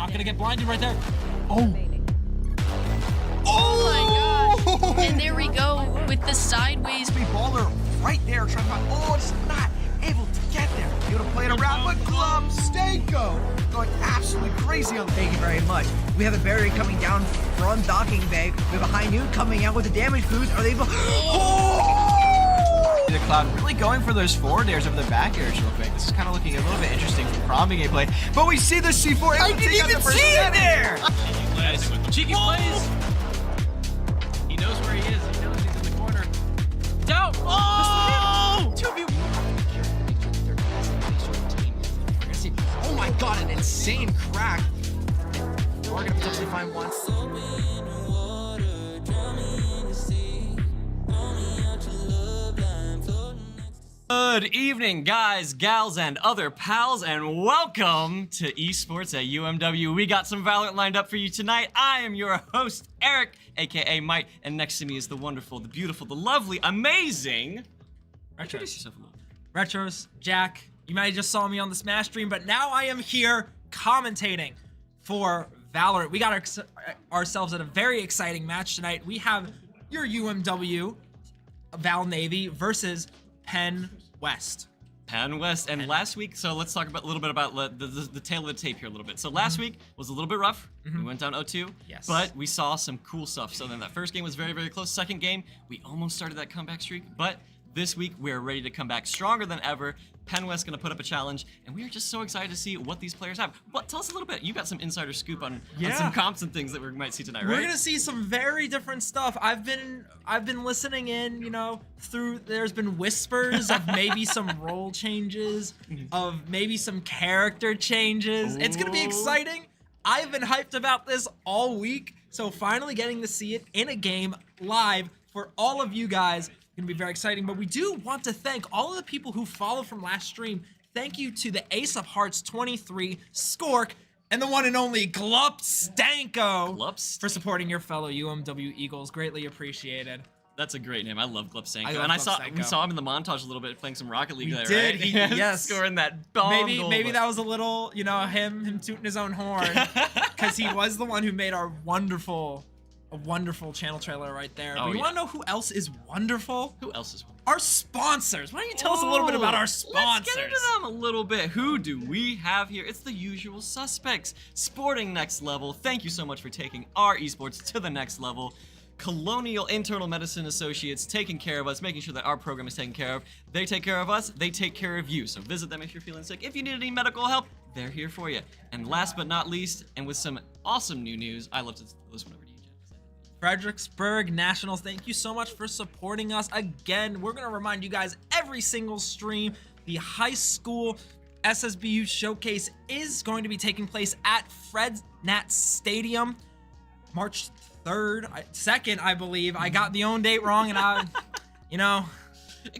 not going to get blinded right there. Oh. Oh my gosh. And there we go with the sideways. Baller right there trying to find. Oh, it's not able to get there. Able to play it around, but Stanko going absolutely crazy on. Thank you very much. We have a barrier coming down from Docking Bay. We have a High Noon coming out with a damage boost. Are they able? Oh! The Cloud really going for those forward airs over the back airs real quick. This is kind of looking a little bit interesting from Promi gameplay. But we see the C4. I didn't even see it there! Cheeky plays. He knows where he is. He knows he's in the corner. Down. Oh! 2v1. Oh my god, an insane crack. We're gonna potentially find one. Good evening, guys, gals, and other pals, and welcome to Esports at UMW. We got some Valorant lined up for you tonight. I am your host, Eric, aka Mike, and next to me is the wonderful, the beautiful, the lovely, amazing. Introduce yourself a little bit. Retros, Jack, you might have just saw me on the Smash stream, but now I am here commentating for Valorant. We got ourselves at a very exciting match tonight. We have your UMW, Val Navy, versus Penn West. Penn West, and last week, so let's talk about a little bit about the tail of the tape here a little bit. So last week was a little bit rough. We went down 0-2, Yes. but we saw some cool stuff. So then that first game was very, very close. Second game, we almost started that comeback streak, but this week we're ready to come back stronger than ever. Penn West gonna put up a challenge, and we are just so excited to see what these players have. But tell us a little bit. You got some insider scoop on some comps and things that we might see tonight, right? We're gonna see some very different stuff. I've been listening in, you know, there's been whispers of maybe some role changes, of maybe some character changes. It's gonna be exciting. I've been hyped about this all week, so finally getting to see it in a game live for all of you guys. Gonna be very exciting, but we do want to thank all of the people who followed from last stream. Thank you to the Ace of Hearts 23, Skork, and the one and only Glup Stanko for supporting your fellow UMW Eagles. Greatly appreciated. That's a great name. I love Glup Stanko. I love And Glup we Stanko. saw him in the montage a little bit playing some Rocket League there, did. right? Yes. Scoring that bomb goal. Maybe that was a little, you know, him tooting his own horn, because he was the one who made our wonderful channel trailer right there. Oh, But you yeah. want to know who else is wonderful? Who else is one? Our sponsors. Why don't you tell us a little bit about our sponsors? Let's get into them a little bit. Who do we have here? It's the usual suspects. Sporting Next Level. Thank you so much for taking our esports to the next level. Colonial Internal Medicine Associates, taking care of us, making sure that our program is taken care of. They take care of us, they take care of you. So visit them if you're feeling sick. If you need any medical help, they're here for you. And last but not least, and with some awesome new news, I love to listen over to you, Jen. Fredericksburg Nationals, thank you so much for supporting us. Again, we're going to remind you guys every single stream, the high school SSBU showcase is going to be taking place at Fred Nat Stadium, March 2nd, I believe. I got the own date wrong, and I, you know.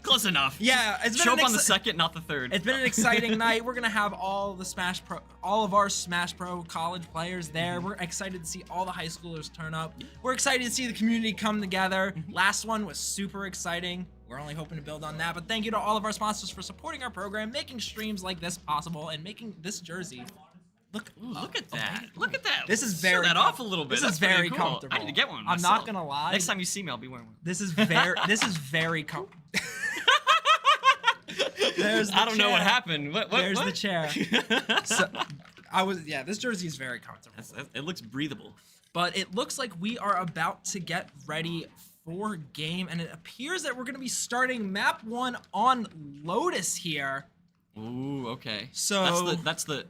Close enough. Yeah, it's been Show up on the second, not the third. It's been an exciting night. We're gonna have all of our Smash Pro college players there. We're excited to see all the high schoolers turn up. We're excited to see the community come together. Last one was super exciting. We're only hoping to build on that. But thank you to all of our sponsors for supporting our program, making streams like this possible, and making this jersey. Look at that. Look at that. This is very Show that off a little bit. This That's is very pretty cool. comfortable. I need to get one. I'm myself. not gonna lie. Next time you see me, I'll be wearing one. This is very comfortable. I don't know what happened. What? There's what? the chair. This jersey is very comfortable. It looks breathable. But it looks like we are about to get ready for game, and it appears that we're going to be starting map 1 on Lotus here. Ooh, okay. So that's the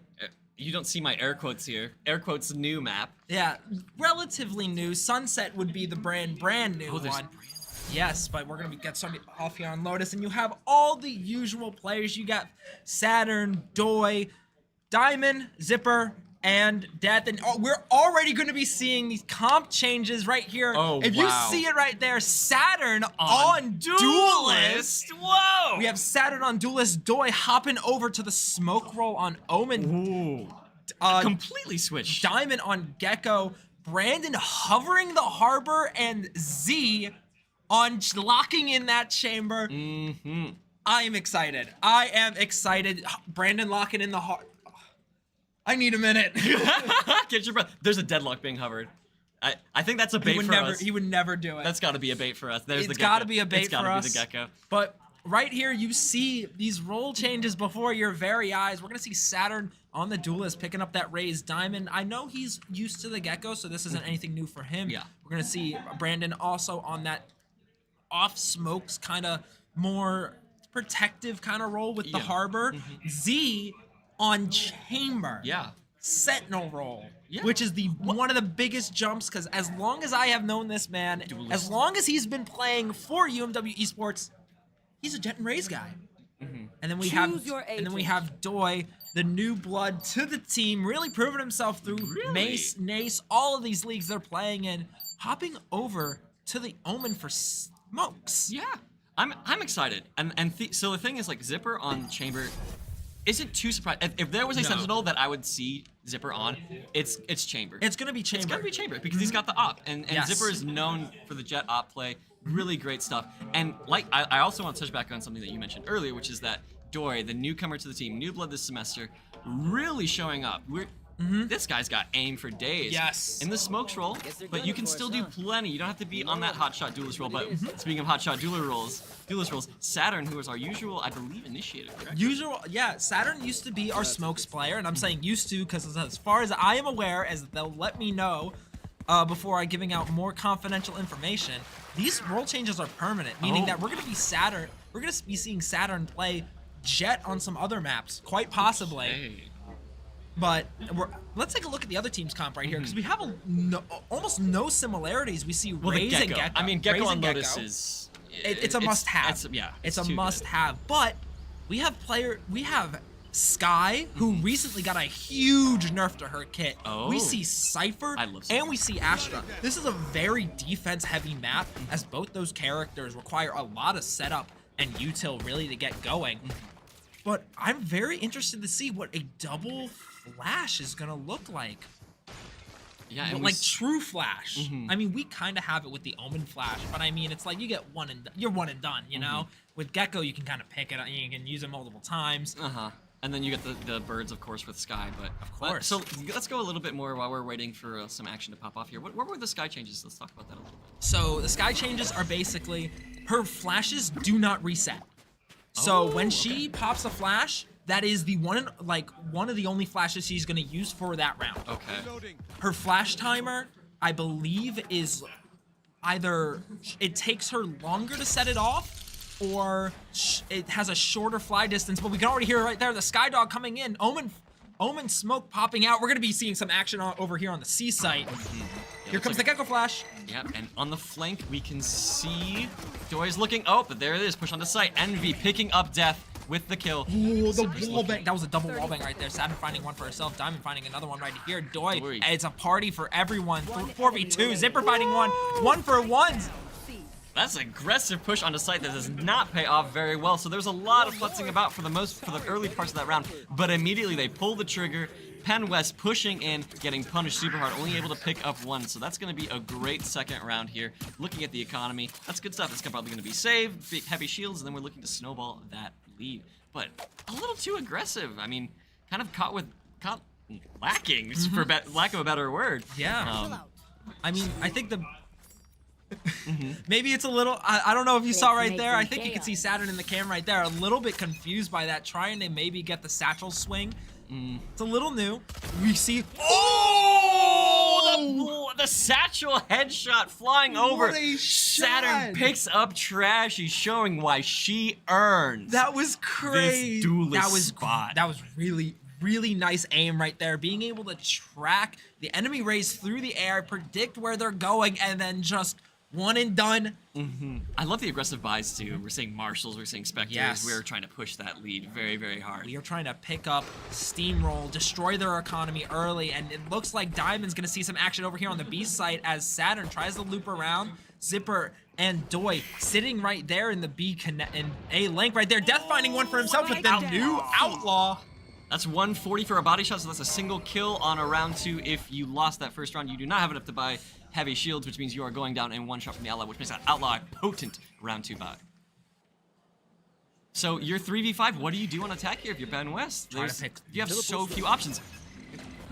you don't see my air quotes here. Air quotes new map. Yeah, relatively new. Sunset would be the brand new one. Yes, but we're gonna get started off here on Lotus, and you have all the usual players. You got Saturn, Doi, Diamond, Zipper, and Death, and we're already going to be seeing these comp changes right here. Oh, if wow. you see it right there, Saturn on Duelist. Whoa! We have Saturn on Duelist, Doi hopping over to the smoke roll on Omen. Ooh. Completely switched. Diamond on Gecko, Brandon hovering the harbor, and Z on locking in that chamber. I am excited. Brandon locking in the harbor. I need a minute. Get your breath. There's a deadlock being hovered. I think that's a bait for us. He would never do it. That's got to be a bait for us. There's the It's gecko. got to be a bait It's for gotta us. be the gecko. But right here, you see these role changes before your very eyes. We're gonna see Saturn on the Duelist picking up that raised diamond. I know he's used to the gecko, so this isn't anything new for him. Yeah. We're gonna see Brandon also on that off smokes kind of more protective kind of role with the Yeah. harbor. Z on chamber. Yeah. Sentinel role, Yeah. which is the one of the biggest jumps, because as long as I have known this man, Duelist. as long as he's been playing for UMW Esports, he's a Jet and Rays guy. And then we have Doi, the new blood to the team, really proving himself through Really? Mace, Nace, all of these leagues they're playing in, hopping over to the Omen for smokes. Yeah, I'm excited, so the thing is, like, Zipper on chamber isn't too surprised. If there was a No. Sentinel that I would see Zipper on, it's chamber. It's gonna be chamber. It's gotta be chamber because he's got the op, and Yes. Zipper is known for the jet op play. Really great stuff. And like, I also want to touch back on something that you mentioned earlier, which is that Doi, the newcomer to the team, new blood this semester, really showing up. This guy's got aim for days. Yes. In the smokes roll, but you can still do plenty. You don't have to be on that hotshot duelist roll. But speaking of hotshot duelist rolls, Saturn, who is our usual, I believe, initiator, correct? Saturn used to be our smokes player, and I'm saying used to because as far as I am aware, as they'll let me know before I giving out more confidential information, these role changes are permanent, meaning that we're gonna be seeing Saturn play Jet on some other maps, quite possibly. Hey. But let's take a look at the other team's comp right here, because we have almost no similarities. We see Well, the Raze and Gecko. Gecko. I mean, Gecko Raze on and Lotus Gecko. is... It's a must-have. It's a too good. must-have. But we have Sky, who recently got a huge nerf to her kit. Oh. We see Cypher, I love Cypher. and we see Astra. This is a very defense-heavy map, as both those characters require a lot of setup and util really to get going. But I'm very interested to see what a double flash is gonna look like. Yeah, and Well, we like true flash. Mhm. I mean, we kind of have it with the Omen flash, but I mean, it's like you get you're one and done. You know, with Gecko you can kind of pick it up, you can use it multiple times. And then you get the birds, of course, with Sky. But Of course. So let's go a little bit more while we're waiting for some action to pop off here. What were the Sky changes? Let's talk about that a little bit. So the Sky changes are basically her flashes do not reset. So when she pops a flash, that is the one of the only flashes she's gonna use for that round. Okay. Her flash timer, I believe, is either it takes her longer to set it off, or it has a shorter fly distance. But we can already hear it right there, the Sky Dog coming in, Omen smoke popping out. We're gonna be seeing some action over here on the C site. Here comes the Gecko flash. Yep, and on the flank we can see Doi's looking. Oh, but there it is. Push onto site. Envy picking up Death with the kill. Ooh, the wall bang. That was a double wall bang right there. Saturn finding one for herself. Diamond finding another one right here. Doi. It's a party for everyone. 4v2. Zipper finding one. 1-for-1s. That's an aggressive push onto site that does not pay off very well. So there's a lot of futzing about for the early parts of that round, but immediately they pull the trigger. Penn West pushing in, getting punished super hard, only able to pick up one. So that's going to be a great second round here. Looking at the economy, that's good stuff. It's probably going to be saved, big heavy shields, and then we're looking to snowball that lead. But a little too aggressive. I mean, kind of caught lacking, for lack of a better word. Yeah. I mean, I think maybe it's a little, I don't know if you saw right there. I think you can see Saturn in the cam right there. A little bit confused by that, trying to maybe get the satchel swing. It's a little new. We see, The satchel headshot flying over. a Saturn shot. picks up trash. He's showing why she earns. that was crazy. This duelist spot. That was really, really nice aim right there. Being able to track the enemy rays through the air, predict where they're going, and then just one and done. I love the aggressive buys too. We're seeing marshals, we're seeing specters. Yes. We're trying to push that lead very, very hard. We are trying to pick up, steamroll, destroy their economy early, and it looks like Diamond's gonna see some action over here on the B site as Saturn tries to loop around. Zipper and Doi sitting right there in the B and A link right there. Death finding one for himself with the new Outlaw. That's 140 for a body shot, so that's a single kill on a round 2. If you lost that first round, you do not have enough to buy heavy shields, which means you are going down in one shot from the Outlaw, which makes that Outlaw a potent round 2 buy. So you're 3v5. What do you do on attack here if you're Ben West? Try to pick You have so few options.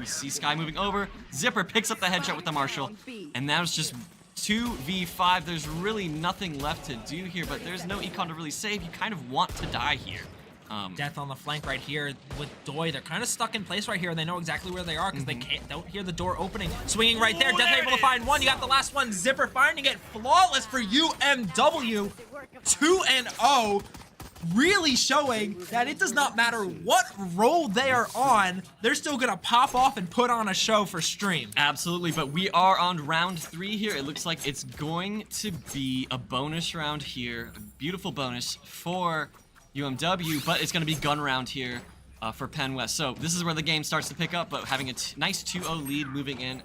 We see Sky moving over. Zipper picks up the headshot with the Marshall. And now it's just 2v5. There's really nothing left to do here, but there's no econ to really save. You kind of want to die here. Death on the flank right here with Doi. They're kind of stuck in place right here, and they know exactly where they are because they don't hear the door opening. Swinging right there. Death able to find one. You got the last one. Zipper finding it. Flawless for UMW. 2-0. Really showing that it does not matter what role they are on, they're still gonna pop off and put on a show for stream. Absolutely, but we are on round 3 here. It looks like it's going to be a bonus round here, a beautiful bonus for UMW, but it's gonna be gun round here for Penn West. So this is where the game starts to pick up, but having a nice 2-0 lead moving in,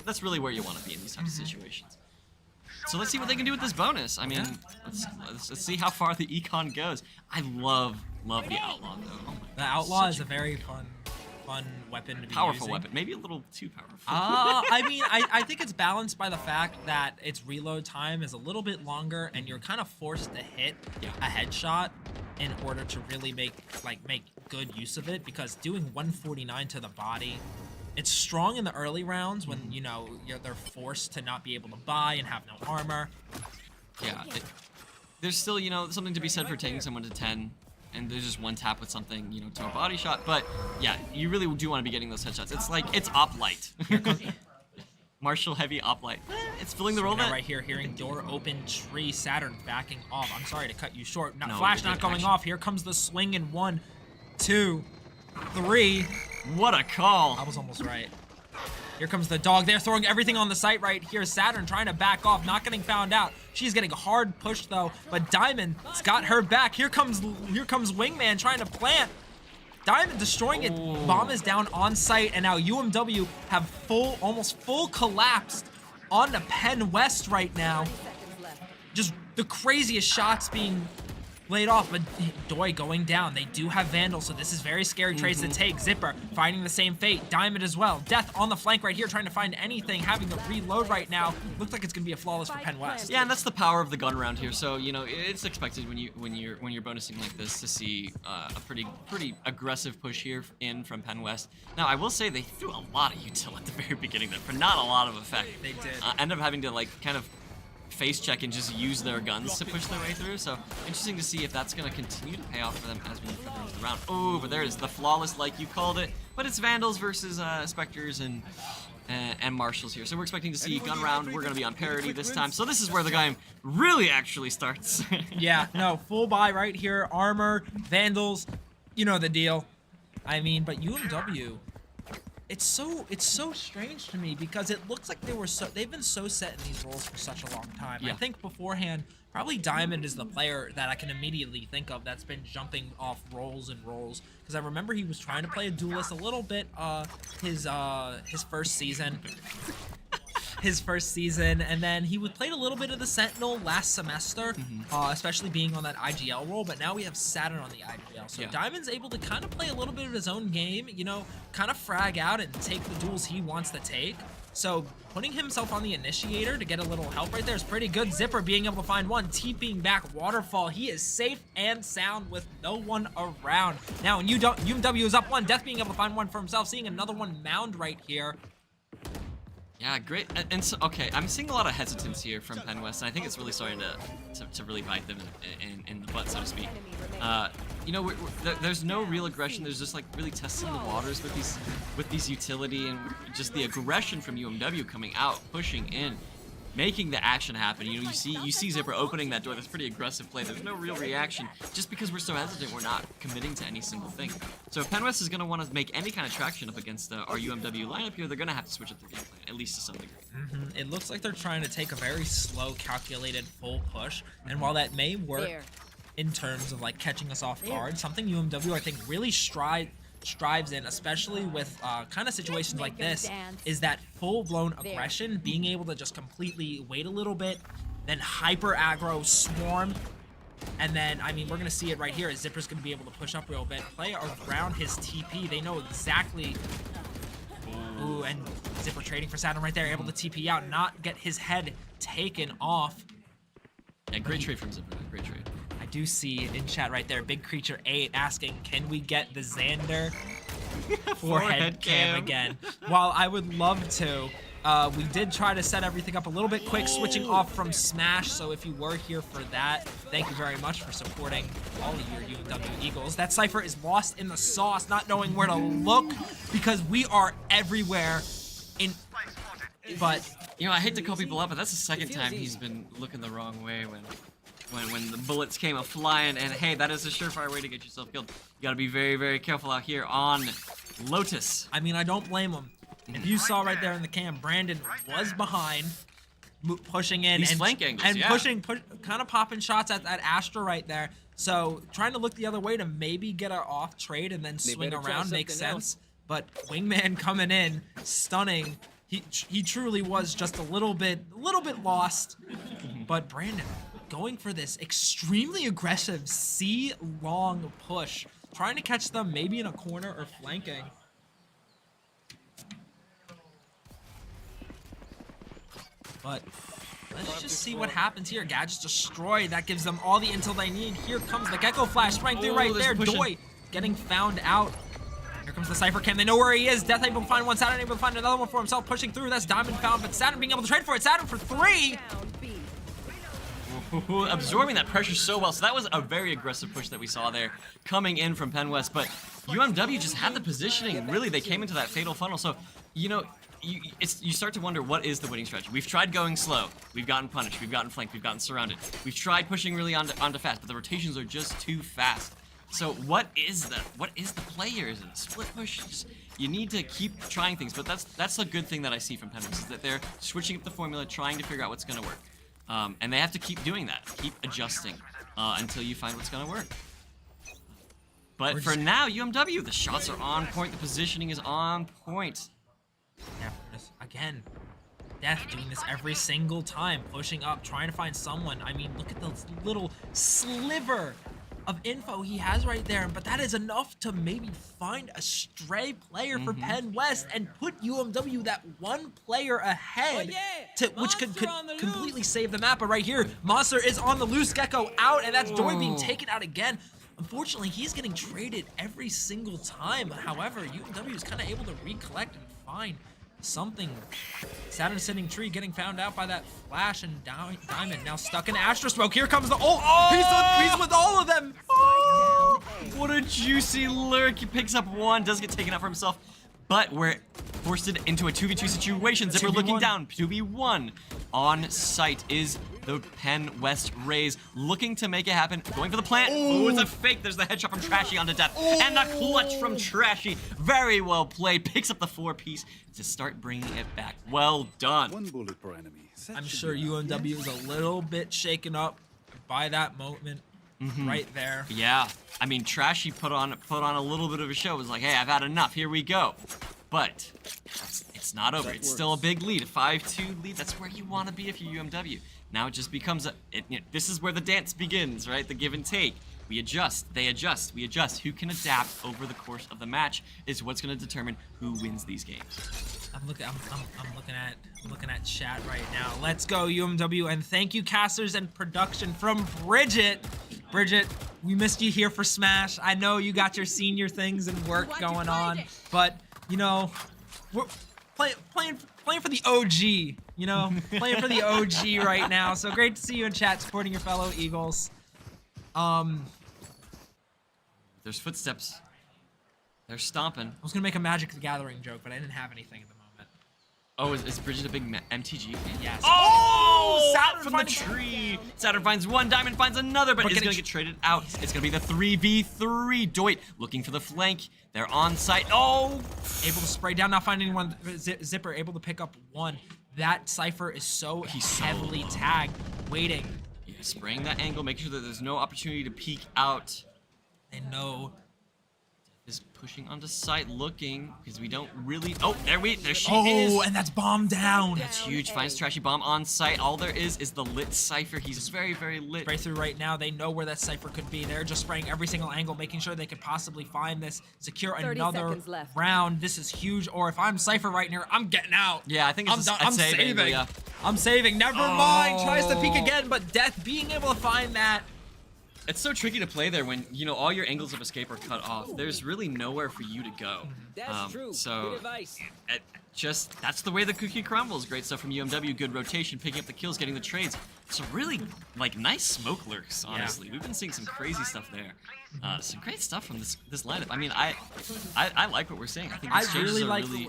that's really where you want to be in these types of situations. So let's see what they can do with this bonus. I mean, let's see how far the econ goes. I love the Outlaw though. Oh my The Outlaw is a very fun weapon to be powerful using. weapon, maybe a little too powerful. I mean, I think it's balanced by the fact that its reload time is a little bit longer, and you're kind of forced to hit a headshot in order to really make good use of it. Because doing 149 to the body, it's strong in the early rounds when they're forced to not be able to buy and have no armor. Yeah, there's still something to be said for taking someone to 10. And there's just one tap with something, to a body shot. But yeah, you really do want to be getting those headshots. It's like, it's op light. Marshall heavy op light. It's filling the role net. Right here, hearing door open, tree, Saturn backing off. I'm sorry to cut you short. No, Flash not going off. Here comes the swing in 1, 2, 3. What a call. I was almost right. Here comes the dog. They're throwing everything on the site right here. Saturn trying to back off, not getting found out. She's getting hard pushed though, but Diamond's got her back. Here comes Wingman trying to plant. Diamond destroying it. Bomb is down on site, and now UMW have almost full collapsed onto Penn West right now. Just the craziest shots being laid off, but Doi going down. They do have Vandal, so this is very scary trades to take. Zipper finding the same fate. Diamond as well. Death on the flank right here, trying to find anything, having to reload right now. Looks like it's gonna be a flawless for Penn West. Yeah, and that's the power of the gun round here. So it's expected when you're bonusing like this to see a pretty aggressive push here in from Penn West. Now I will say they threw a lot of util at the very beginning there for not a lot of effect. They did. End up having to kind of face check and just use their guns to push their way through. So interesting to see if that's going to continue to pay off for them as we move further into the round. Oh, but there is the flawless, like you called it. But it's Vandals versus Spectres and Marshals here. So we're expecting to see gun round. We're going to be on parity this time. So this is where the game really actually starts. Yeah, no, full buy right here. Armor, Vandals, you know the deal. I mean, but UMW, it's so strange to me because it looks like they've been so set in these roles for such a long time. Yeah. I think beforehand, probably Diamond is the player that I can immediately think of that's been jumping off roles and roles, because I remember he was trying to play a duelist a little bit his first season. His first season, and then he played a little bit of the Sentinel last semester, especially being on that IGL role, but now we have Saturn on the IGL. So Diamond's able to kind of play a little bit of his own game, kind of frag out and take the duels he wants to take. So putting himself on the initiator to get a little help right there is pretty good. Zipper being able to find one, TPing back Waterfall. He is safe and sound with no one around. Now, and UMW is up 1, Death being able to find one for himself, seeing another one mound right here. Yeah, great. And so, okay, I'm seeing a lot of hesitance here from Penn West, and I think it's really starting to really bite them in the butt, so to speak. There's no real aggression. There's just like really testing the waters with these utility, and just the aggression from UMW coming out, pushing in, making the action happen. You see Zipper opening that door. That's pretty aggressive play. There's no real reaction. Just because we're so hesitant, we're not committing to any single thing. So if Penn West is going to want to make any kind of traction up against our UMW lineup here, they're going to have to switch up their game plan, at least to some degree. It looks like they're trying to take a very slow, calculated full push, and while that may work in terms of like catching us off guard, something UMW I think really strives in, especially with kind of situations like this, is that full-blown aggression, being able to just completely wait a little bit, then hyper aggro, swarm, and then, I mean, we're going to see it right here as Zipper's going to be able to push up real bit, play around his TP. They know exactly. Ooh, and Zipper trading for Saturn right there, able to TP out, not get his head taken off. Yeah, great trade from Zipper. Great trade. I do see in chat right there, Big Creature 8 asking, can we get the Xander? forehead cam again. While I would love to, we did try to set everything up a little bit quick, switching off from Smash. So if you were here for that, thank you very much for supporting all of your UMW Eagles. That Cypher is lost in the sauce, not knowing where to look because we are everywhere. But you know, I hate to call people out, but that's the second time he's been looking the wrong way when the bullets came a flying. And hey, that is a surefire way to get yourself killed. You gotta be very, very careful out here on Lotus. I mean, I don't blame him. If you saw right there in the cam, Brandon was behind, pushing in These and flank angles, and yeah. kind of popping shots at that Astra right there. So trying to look the other way to maybe get an off trade and then swing around makes sense. But Wingman coming in, stunning. He truly was just a little bit lost. But Brandon going for this extremely aggressive C-long push, trying to catch them maybe in a corner or flanking. But let's just see what happens here. Gadget's destroyed. That gives them all the intel they need. Here comes the Gecko Flash spraying through right there. Doi getting found out. Here comes the Cypher Cam. They know where he is. Death able to find one. Saturn able to find another one for himself. Pushing through. That's Diamond found, but Saturn being able to trade for it. Saturn for 3. Absorbing that pressure so well. So that was a very aggressive push that we saw there coming in from Penn West. But UMW just had the positioning. Really, they came into that fatal funnel. So, you know, you start to wonder, what is the winning strategy? We've tried going slow. We've gotten punished. We've gotten flanked. We've gotten surrounded. We've tried pushing really onto fast, but the rotations are just too fast. So what is the play here? Is it a split push? You need to keep trying things, but that's a good thing that I see from Penn West, is that they're switching up the formula, trying to figure out what's going to work. And they have to keep doing that, keep adjusting until you find what's going to work. But for now, UMW, the shots are on point, the positioning is on point. Yeah, again, Death doing this every single time, pushing up, trying to find someone. I mean, look at the little sliver of info he has right there, but that is enough to maybe find a stray player for Penn West and put UMW that one player ahead, which could completely save the map. But right here, Monster is on the loose, Gecko out, and that's Doi being taken out again. Unfortunately, he's getting traded every single time. However, UMW is kind of able to recollect and find something. Saturn sitting tree getting found out by that Flash, and Diamond now stuck in Astro Smoke. Here comes the he's with all of them. Oh, what a juicy lurk. He picks up one, does get taken out for himself, but we're forced into a 2v2 situation. Zipper 2v1. looking down. 2v1 on site is the Penn West Rays, looking to make it happen, going for the plant. Oh, it's a fake. There's the headshot from Trashy onto Death, and the clutch from Trashy. Very well played. Picks up the 4-piece to start bringing it back. Well done. One bullet per enemy. I'm sure UMW is a little bit shaken up by that moment right there. Yeah, I mean, Trashy put on a little bit of a show. It was like, hey, I've had enough. Here we go. But it's not over. It's still a big lead, a 5-2 lead. That's where you want to be if you're UMW. Now it just becomes this is where the dance begins, right? The give and take. We adjust, they adjust, we adjust. Who can adapt over the course of the match is what's going to determine who wins these games. I'm looking at chat right now. Let's go UMW, and thank you casters and production from Bridget. Bridget, we missed you here for Smash. I know you got your senior things and work going on, but you know, we're playing for the OG, you know, playing for the OG right now. So great to see you in chat supporting your fellow Eagles. There's footsteps. They're stomping. I was gonna make a Magic the Gathering joke, but I didn't have anything at the moment. Oh, is Bridget a big MTG fan? Yes. Oh! Saturn From the tree! Saturn finds one, Diamond finds another, but it's gonna get traded out. It's gonna be the 3v3. Doit looking for the flank. They're on site. Oh! Able to spray down, not finding anyone. Zipper able to pick up one. That Cypher is so heavily tagged, waiting. Yeah, spraying that angle, making sure that there's no opportunity to peek out. They know. Is pushing onto site, looking, because we don't really. Oh, there she is. Oh, and that's bomb down. That's huge. Finds Trashy Bomb on site. All there is the lit Cypher. He's very, very lit. Spray through right now. They know where that Cypher could be. They're just spraying every single angle, making sure they could possibly find this, secure another round. This is huge. Or if I'm Cypher right here, I'm getting out. Yeah, I think it's I'm saving. Yeah. I'm saving. Never mind. Tries to peek again, but Death being able to find that. It's so tricky to play there when, you know, all your angles of escape are cut off. There's really nowhere for you to go. That's true. So, Good advice. that's the way the cookie crumbles. Great stuff from UMW, good rotation, picking up the kills, getting the trades. So really, like, nice smoke lurks, honestly. We've been seeing some crazy stuff there. Some great stuff from this lineup. I mean, I like what we're seeing. I think these changes really are like really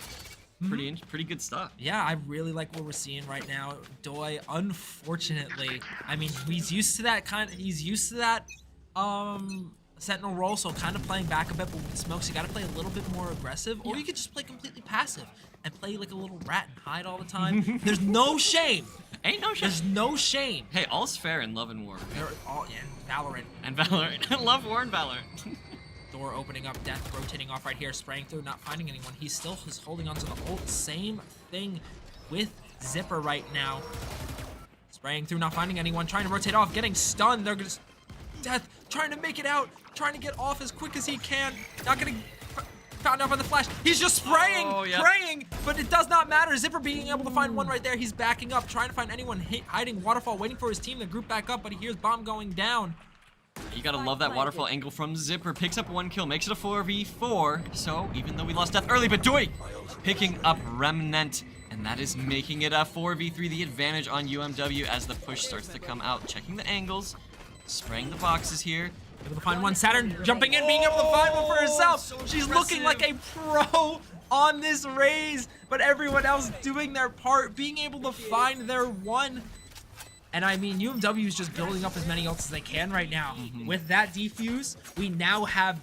pretty good stuff. Yeah, I really like what we're seeing right now. Doi, unfortunately, I mean, he's used to that Sentinel role, so kind of playing back a bit, but with Smokes, you gotta play a little bit more aggressive, or you could just play completely passive and play like a little rat and hide all the time. There's no shame. Ain't no shame. There's no shame. Hey, all's fair in love and war. Valorant. And Valorant. Love, war, and Valorant. Door opening up, Death rotating off right here, spraying through, not finding anyone. He still is holding onto the ult. Same thing with Zipper right now. Spraying through, not finding anyone, trying to rotate off, getting stunned. They're just Death trying to make it out, trying to get off as quick as he can. Not getting found out by the flash. He's just spraying, praying, but it does not matter. Zipper being able to find one right there. He's backing up, trying to find anyone hiding Waterfall, waiting for his team to group back up, but he hears bomb going down. You gotta love that waterfall angle from Zipper. Picks up 1 kill, makes it a 4v4. So even though we lost Death early, but Doi picking up Remnant, and that is making it a 4v3. The advantage on UMW as the push starts to come out. Checking the angles, spraying the boxes here. Able to find one. Saturn jumping in, being able to find one for herself. So She's looking like a pro on this raise, but everyone else doing their part, being able to find their one. And I mean, UMW is just building up as many ults as they can right now. With that defuse, we now have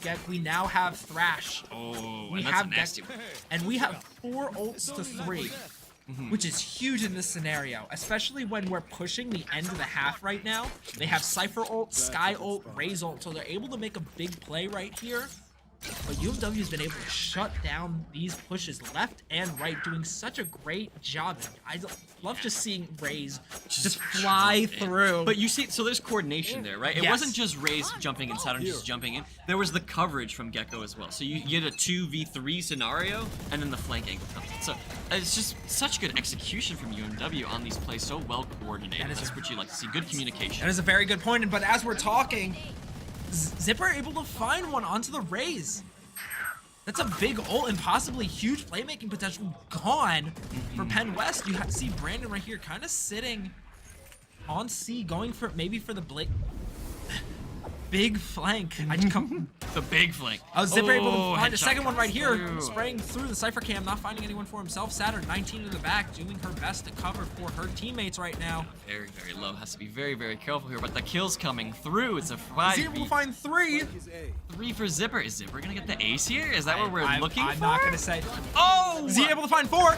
Thrash. Oh, We and that's have a nasty one. And we have 4 ults to 3. Which is huge in this scenario, especially when we're pushing the end of the half right now. They have Cypher ult, Sky ult, Raze ult, so they're able to make a big play right here. But UMW has been able to shut down these pushes left and right, doing such a great job. I love just seeing Raze just fly through. But you see, so there's coordination there, right? It Yes. wasn't just Raze jumping and Saturn just jumping in. There was the coverage from Gecko as well. So you get a 2v3 scenario, and then the flank angle comes in. So it's just such good execution from UMW on these plays, so well coordinated. That's what you like to see, good communication. That is a very good point, but as we're talking, Zipper able to find one onto the Raze. That's a big ult and possibly huge playmaking potential gone for Penn West. You see Brandon right here kind of sitting on C, going for maybe for the big flank. The big flank. Zipper able to find a headshot second one right here, through. spraying through the Cypher cam, not finding anyone for himself. Saturn 19 in the back, doing her best to cover for her teammates right now. Very, very low. Has to be very, very careful here. But the kill's coming through. It's a 5v3. Is he able to find 3? 3 for Zipper. Is Zipper gonna get the ace here? Is that what we're looking for? I'm not gonna say. Oh! Is he able to find 4?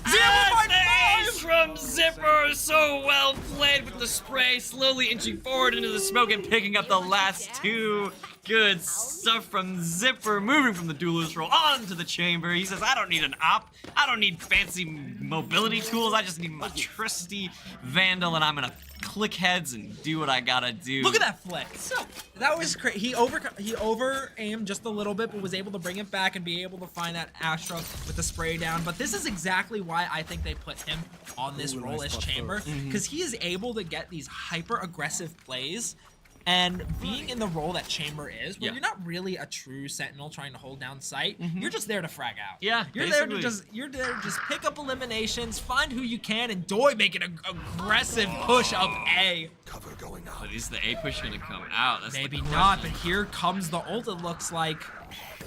Is he able to find 5? Ace from Zipper, so well played with the spray, slowly inching forward into the smoke and picking up the last 2. Good stuff from Zipper, moving from the duelist role onto the chamber. He says, I don't need an op, I don't need fancy mobility tools, I just need my trusty Vandal, and I'm gonna click heads and do what I gotta do. Look at that flick. That was crazy. He over aimed just a little bit, but was able to bring it back and be able to find that Astra with the spray down. But this is exactly why I think they put him on this role as Chamber, because he is able to get these hyper aggressive plays. And being in the role that Chamber is, where you're not really a true Sentinel trying to hold down sight, you're just there to frag out. Yeah, you're there to just pick up eliminations, find who you can, and Doi make an aggressive push of A. Cover going out. But is the A push gonna come out? That's Maybe the not, but question. here comes the ult, it looks like.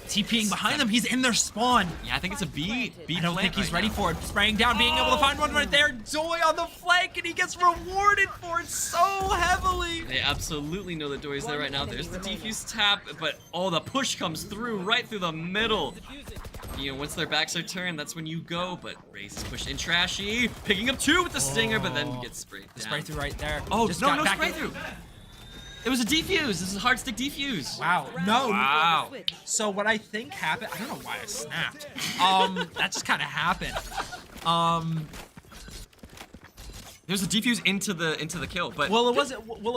TPing behind them, he's in their spawn. Yeah, I think it's a B I don't think he's ready now. for it. Spraying down, being able to find one right there. Doi on the flank, and he gets rewarded for it so heavily. They absolutely know that Doi's there right now. There's the defuse tap, but the push comes through right through the middle. You know, once their backs are turned, that's when you go, but Raze is pushed in trashy, picking up 2 with the stinger, but then gets sprayed down. Spray through right there. Oh, Just no got back spray in. through. It was a defuse. This is a hard stick defuse. Wow. No. Wow. So what I think happened, I don't know why I snapped. That just kind of happened. There's a defuse into the kill, but Well, it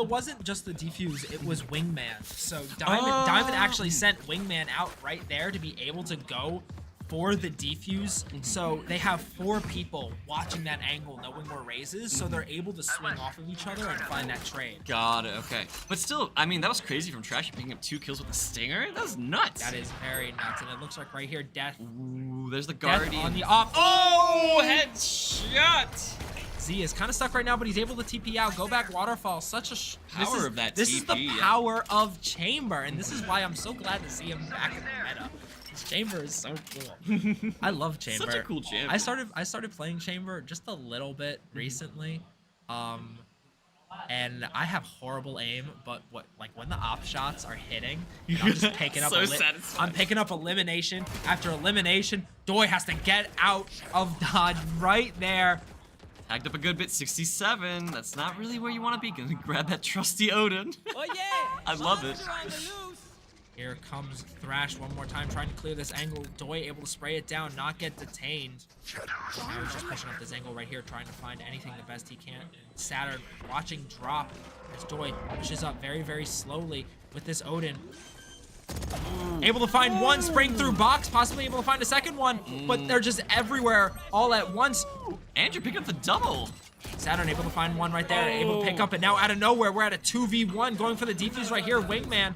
wasn't just the defuse. It was Wingman. So Diamond actually sent Wingman out right there to be able to go for the defuse, so they have 4 people watching that angle, knowing where Raze is, so they're able to swing off of each other and find that trade. Got it, okay. But still, I mean, that was crazy from Trashy picking up 2 kills with a Stinger. That was nuts. That is very nuts, and it looks like right here, Death. Ooh, there's the Death Guardian. on the off. Oh, headshot! Z is kind of stuck right now, but he's able to TP out. Go back Waterfall. Such a Power of that This is the TP, yeah. power of Chamber, and this is why I'm so glad to see him back in the meta. This Chamber is so cool. I love Chamber. Such a cool chamber. I started playing Chamber just a little bit recently, and I have horrible aim. But when the op shots are hitting, and I'm just picking up. So satisfying. I'm picking up elimination after elimination. Doi has to get out of dodge right there. Tagged up a good bit, 67. That's not really where you want to be. Gonna grab that trusty Odin. Oh yeah! I love it. Here comes Thrash one more time, trying to clear this angle. Doi able to spray it down, not get detained. Now he's just pushing up this angle right here, trying to find anything the best he can. Saturn watching drop as Doi pushes up very, very slowly with this Odin. Able to find one, spraying through box, possibly able to find a second one, but they're just everywhere all at once. Andrew picked up the double. Saturn able to find one right there, able to pick up it. Now out of nowhere, we're at a 2v1, going for the defuse right here, Wingman.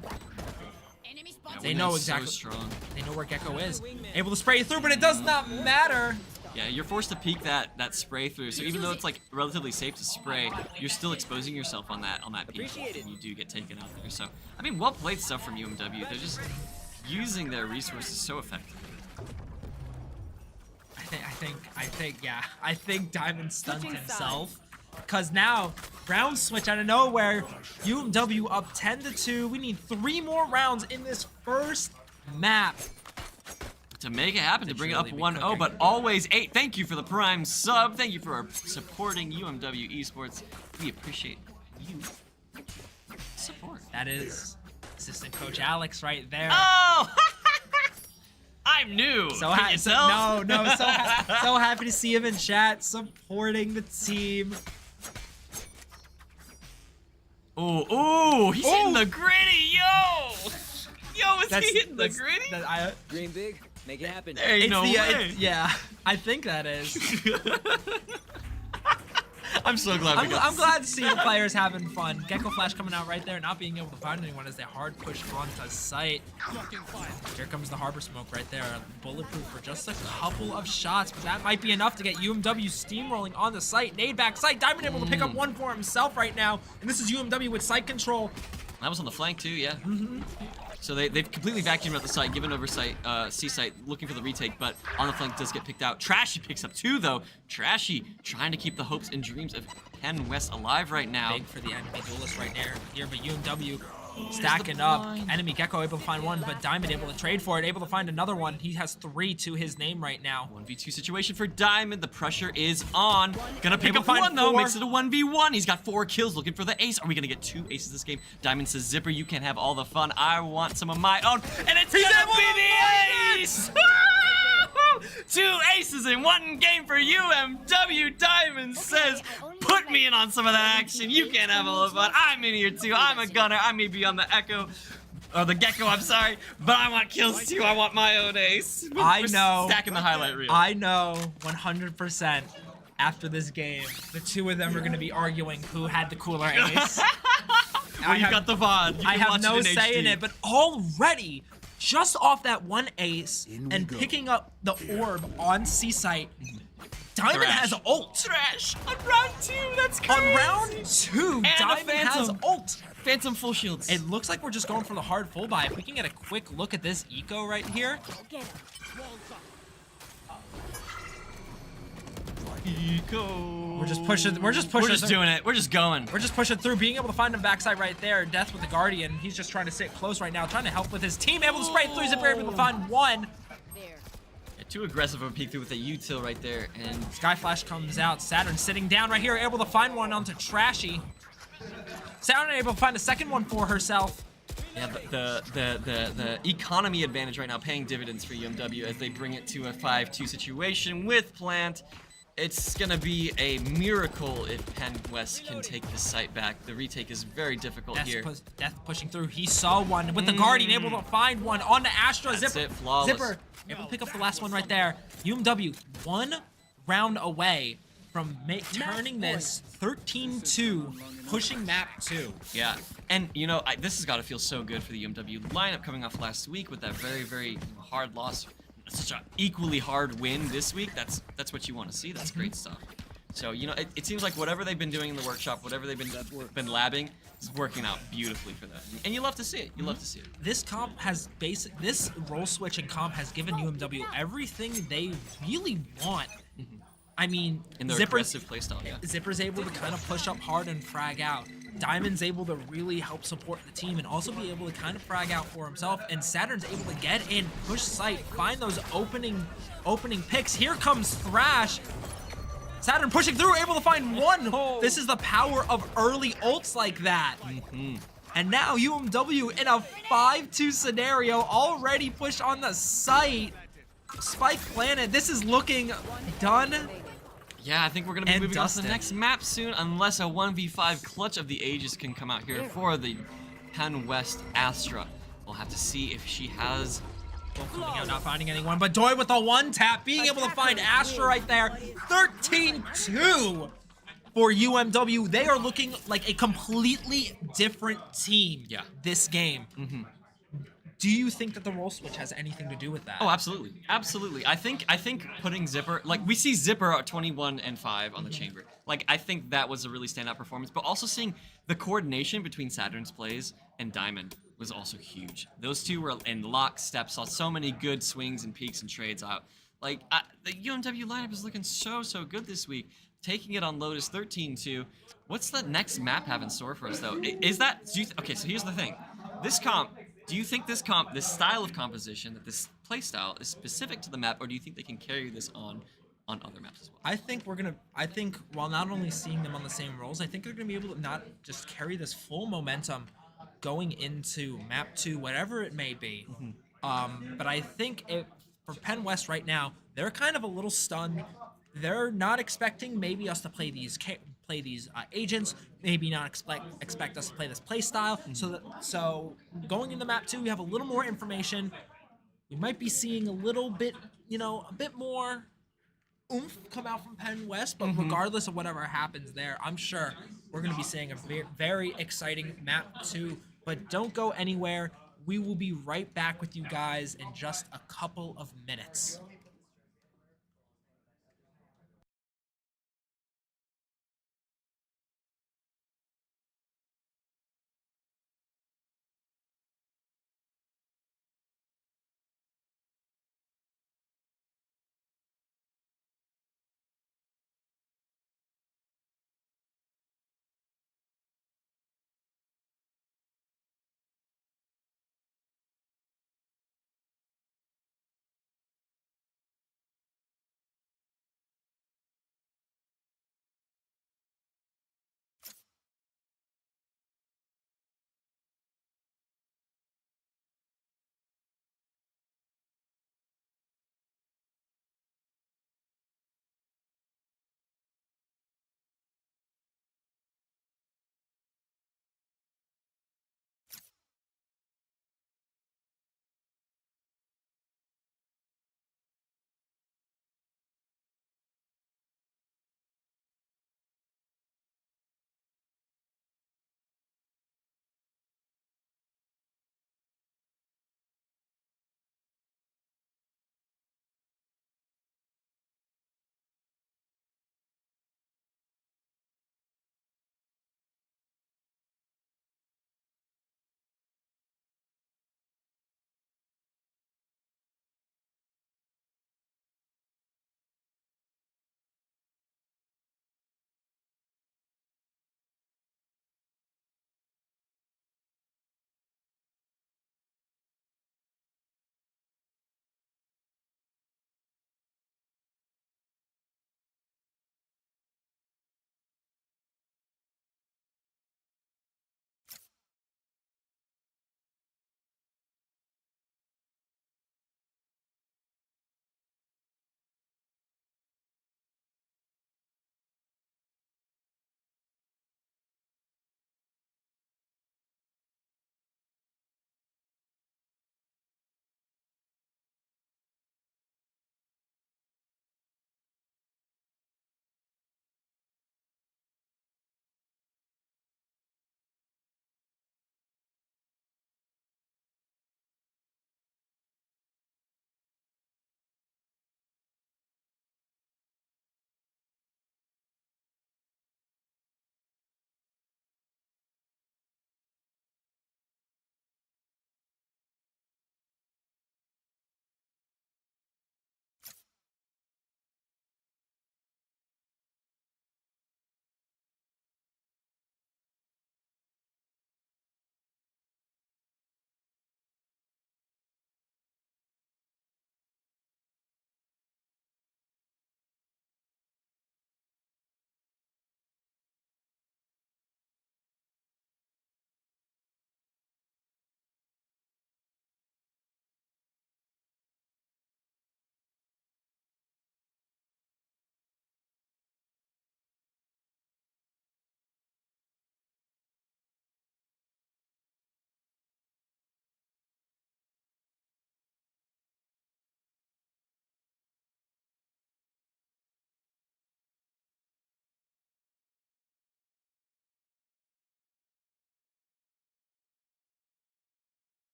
They know exactly. So strong. They know where Gecko is. Able to spray through, but it does not matter. Yeah, you're forced to peek that spray through. So even though it's like relatively safe to spray, you're still exposing yourself on that peek, and you do get taken out there. So I mean, well played stuff from UMW. They're just using their resources so effectively. I think Diamond stunned himself. Because now, round switch out of nowhere, UMW up 10-2. We need 3 more rounds in this first map. To make it happen, to bring it up 1-0, but always 8. Thank you for the Prime sub. Thank you for supporting UMW Esports. We appreciate you support. That is assistant coach Alex right there. Oh! I'm new. So happy to see him in chat supporting the team. Oh, he's hitting the gritty, yo! Yo, is he hitting the gritty? Dream big, make it happen. There ain't no way. Yeah, I think that is. I'm so glad we got I'm glad to see the players having fun. Gecko Flash coming out right there, not being able to find anyone as they hard push onto site. Here comes the harbor smoke right there. Bulletproof for just a couple of shots, but that might be enough to get UMW steamrolling on the site. Nade back site. Diamond able to pick up one for himself right now, and this is UMW with site control. That was on the flank too, yeah. So they've completely vacuumed out the site, given over site, C site, looking for the retake, but on the flank does get picked out. Trashy picks up 2 though. Trashy trying to keep the hopes and dreams of Ken West alive right now. Big for the enemy duelist right there. Here, but UMW stacking up. Enemy Gecko able to find one, but Diamond able to trade for it, able to find another one. He has 3 to his name right now. 1v2 situation for Diamond. The pressure is on. Gonna pick up find 1 though. 4. Makes it a 1v1. He's got 4 kills looking for the ace. Are we gonna get 2 aces this game? Diamond says, Zipper, you can have all the fun. I want some of my own. And it's gonna be the ace! 2 aces in 1 game for UMW. Diamond says, put me in on some of that action. You can't have all the fun. I'm in here too. I'm a gunner. I may be on the Echo. Or the Gecko, I'm sorry. But I want kills too. I want my own ace. I We're know. Stacking the highlight reel. I know 100% after this game, the 2 of them are going to be arguing who had the cooler ace. Well, you got the VOD. I have no say in it, but already, just off that 1 ace and picking up the orb on C-Site, Diamond has ult. Trash on round 2. That's crazy. On round 2, Diamond has ult. Phantom full shields. It looks like we're just going for the hard full buy. If we can get a quick look at this eco right here. Eco. We're just pushing. We're just doing it. We're just going. We're just pushing through, being able to find him backside right there. Death with the Guardian. He's just trying to sit close right now, trying to help with his team. Able to spray through, Zipper able to find 1. Yeah, too aggressive of a peek through with the util right there, and Sky Flash comes out. Saturn sitting down right here, able to find one onto Trashy. Saturn able to find a second one for herself. yeah, the economy advantage right now paying dividends for UMW as they bring it to a 5-2 situation with Plant. It's gonna be a miracle if Penn West can take this site back. The retake is very difficult here. Death pushing through. He saw one with the Guardian, able to find one on the Astra. That's Zipper, it, flawless. Zipper, able to pick up the last one right there. UMW 1 round away from turning this 13-2, pushing map 2. Yeah, and you know, this has got to feel so good for the UMW lineup coming off last week with that very, very hard loss. Such an equally hard win this week. That's what you want to see. That's great stuff. So you know, it seems like whatever they've been doing in the workshop, whatever they've been labbing, is working out beautifully for them. And you love to see it. You love to see it. This comp has this role switching comp has given UMW everything they really want. I mean, In their aggressive playstyle, yeah. Zipper's able to kind of push up hard and frag out. Diamond's able to really help support the team and also be able to kind of frag out for himself. And Saturn's able to get in, push site, find those opening picks. Here comes Thrash. Saturn pushing through, able to find one. This is the power of early ults like that. And now UMW in a 5-2 scenario, already pushed on the site. Spike planted. This is looking done. Yeah, I think we're going to be And moving on to the dusted. next map soon, unless a 1v5 clutch of the ages can come out here for the Penn West Astra. We'll have to see if she has... Coming out, not finding anyone, but Doi with the one tap, being able to find Astra right there. 13-2 for UMW. They are looking like a completely different team this game. Do you think that the role switch has anything to do with that? Oh, absolutely. Absolutely. I think putting Zipper, like we see Zipper at 21-5 on the chamber. Like I think that was a really standout performance, but also seeing the coordination between Saturn's plays and Diamond was also huge. Those two were in lockstep, saw so many good swings and peaks and trades out. Like the UMW lineup is looking so good this week. Taking it on Lotus 13-2. What's the next map have in store for us though? Is that okay, so here's the thing. This comp, do you think this style of composition, that this playstyle is specific to the map, or do you think they can carry this on other maps as well? I think while not only seeing them on the same roles, I think they're gonna be able to not just carry this full momentum going into map 2, whatever it may be. But I think for Penn West right now, they're kind of a little stunned. They're not expecting maybe us to play these agents, maybe not expect us to play this play style. So going into map 2, we have a little more information. We might be seeing a little bit, a bit more oomph come out from Penn West, but regardless of whatever happens there, I'm sure we're going to be seeing a very exciting map 2. But don't go anywhere. We will be right back with you guys in just a couple of minutes.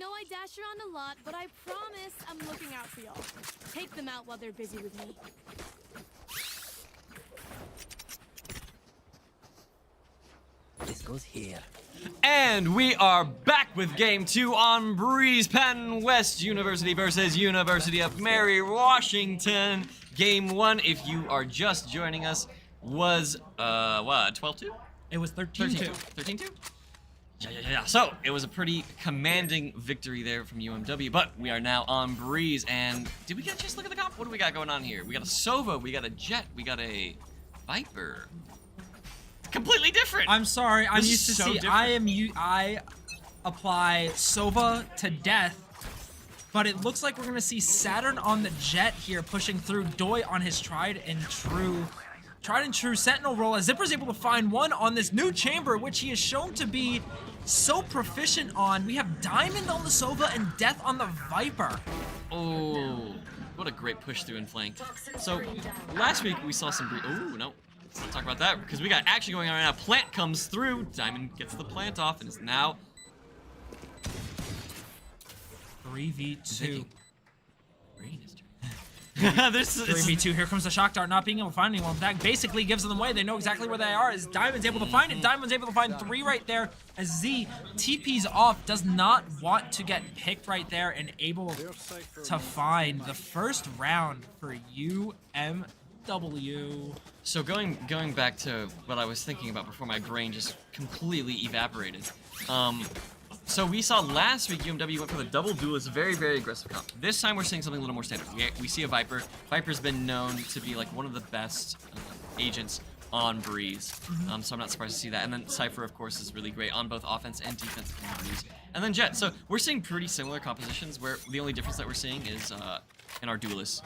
know I dash around a lot, but I promise I'm looking out for y'all. Take them out while they're busy with me. This goes here. And we are back with game 2 on Breeze. Penn West University versus University of Mary Washington. Game 1, if you are just joining us, was, what, 12-2? It was 13-2. 13-2? Yeah. So, it was a pretty commanding victory there from UMW, but we are now on Breeze, and did we get a chance to look at the comp? What do we got going on here? We got a Sova, we got a Jet, we got a Viper. Completely different. I'm sorry. I'm This used to is so see. different. I apply Sova to Death, but it looks like we're gonna see Saturn on the Jet here, pushing through. Doi on his tried and true Sentinel role, as Zipper's able to find one on this new chamber, which he is shown to be so proficient on. We have Diamond on the Sova and Death on the Viper. Oh, what a great push through and flank. So, last week we saw some oh, no. Let's not talk about that, because we got action going on right now. Plant comes through. Diamond gets the plant off and is now 3v2. this is 3v2. Here comes the shock dart, not being able to find anyone. That basically gives them away. They know exactly where they are, as Diamond's able to find it. Diamond's able to find 3 right there, as Z TP's off, does not want to get picked right there, and able to find the first round for UMW. So going back to what I was thinking about before my brain just completely evaporated. So we saw last week UMW went for the double duelist, very, very aggressive comp. This time we're seeing something a little more standard. We see a Viper. Viper's been known to be like one of the best agents on Breeze. So I'm not surprised to see that. And then Cypher, of course, is really great on both offense and defense on Breeze. And then Jet. So we're seeing pretty similar compositions, where the only difference that we're seeing is in our duelists.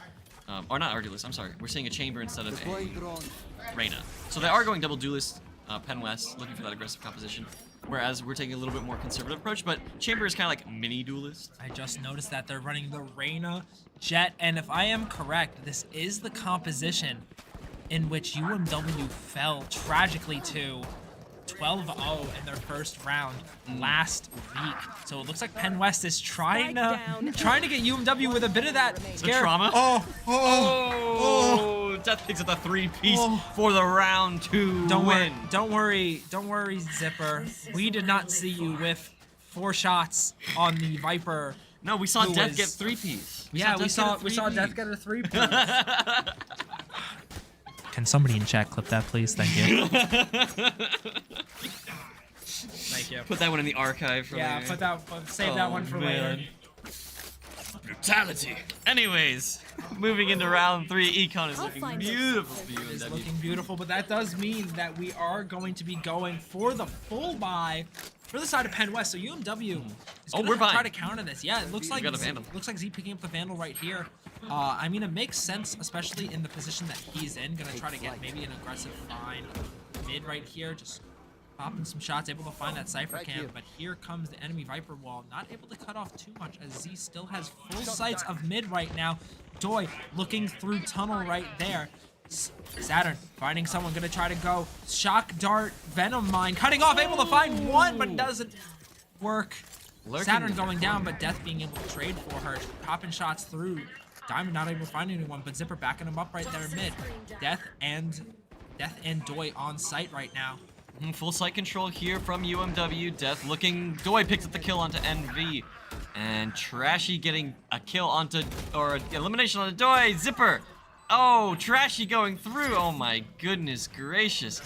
Or not our duelist, I'm sorry. We're seeing a chamber instead of a Reyna. So they are going double duelist, Penn West, looking for that aggressive composition. Whereas we're taking a little bit more conservative approach, but chamber is kind of like mini duelist. I just noticed that they're running the Reyna, Jet, and if I am correct, this is the composition in which UMW fell tragically to 12-0 in their first round last week. So it looks like Penn West is trying to get UMW with a bit of that scare. Trauma. Oh, Death picks up the 3-piece for the round 2 win. Don't worry, Zipper. We did not see you with 4 shots on the Viper. No, we saw Death get 3-piece. We saw Death get a 3-piece. Can somebody in chat clip that, please? Thank you. Thank you. Put that one in the archive for later. Save that one for later. Brutality. Anyways, moving into round 3, Econ is looking beautiful for It is UMW. looking beautiful, but that does mean that we are going to be going for the full buy for the side of Penn West. So UMW is going to try to counter this. Yeah, it looks like got a Vandal. Looks like Z picking up the Vandal right here. I mean, it makes sense, especially in the position that he's in. Gonna try to get maybe an aggressive find mid right here. Just popping some shots, able to find that Cypher camp. But here comes the enemy Viper wall. Not able to cut off too much, as Z still has full sights of mid right now. Doi looking through tunnel right there. Saturn finding someone, gonna try to go shock dart, Venom Mine, cutting off, able to find one, but doesn't work. Saturn going down, but Death being able to trade for her, popping shots through. Diamond not able to find anyone, but Zipper backing him up right there mid. Death and Doi on site right now. Full site control here from UMW. Death looking. Doi picks up the kill onto NV. And Trashy getting a kill onto, or elimination onto Doi. Zipper. Oh, Trashy going through. Oh my goodness gracious.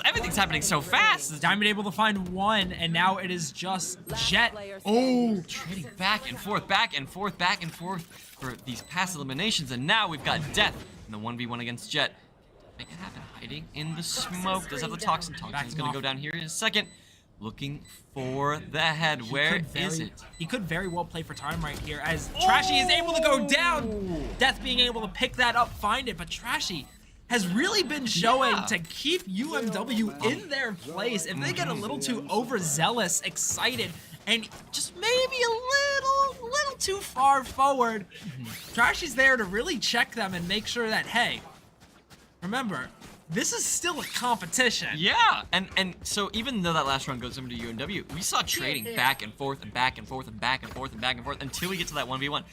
Everything's happening so fast. Diamond able to find one, and now it is just Jet. Oh, trading back and forth, back and forth, back and forth for these past eliminations. And now we've got Death in the 1v1 against Jet. Make it happen. Hiding in the smoke. Does have the Toxin. Toxin's gonna go down here in a second. Looking for the head. Where is it? He could very well play for time right here, as Trashy is able to go down. Death being able to pick that up, find it, but Trashy has really been showing to keep UMW in their place. If they get a little too overzealous, excited, and just maybe a little too far forward, Trashy's there to really check them and make sure that, hey, remember, this is still a competition. Yeah, and so even though that last round goes over to UMW, we saw trading back and forth and back and forth and back and forth and back and forth until we get to that 1v1.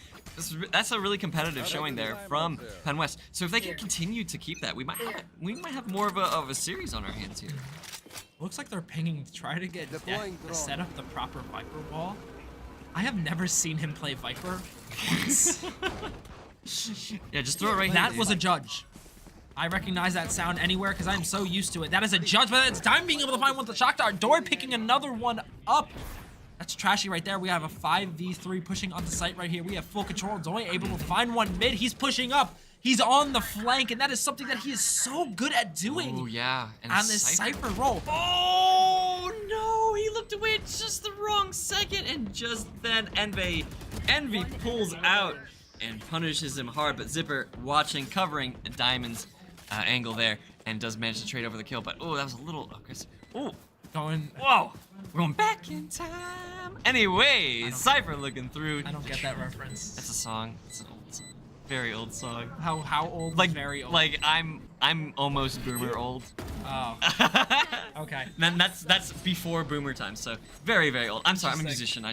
That's a really competitive showing there from Penn West. So if they can continue to keep that, we might have more of a series on our hands here. Looks like they're pinging to try to get Death to set up the proper Viper wall. I have never seen him play Viper once. Yeah, just throw it right That here. was a judge. I recognize that sound anywhere because I'm so used to it. That is a judge, but it's time being able to find one with the shock dart. Dory picking another one up. That's trashy right there. We have a 5v3 pushing onto site right here. We have full control. Dory able to find one mid. He's pushing up. He's on the flank, and that is something that he is so good at doing. Oh yeah, and on this Cypher roll. Oh no, he looked away at just the wrong second, and just then Envy pulls out and punishes him hard, but Zipper watching, covering Diamond's angle there, and does manage to trade over the kill, but oh, that was a little aggressive. Oh, whoa, we're going back in time. Anyways, Cypher looking through. I don't get that reference. That's a song. It's an old song. Very old song. How old? Like very old. Like I'm almost boomer old. Oh. Okay. Then that's before boomer time, so very, very old. I'm sorry, I'm a musician.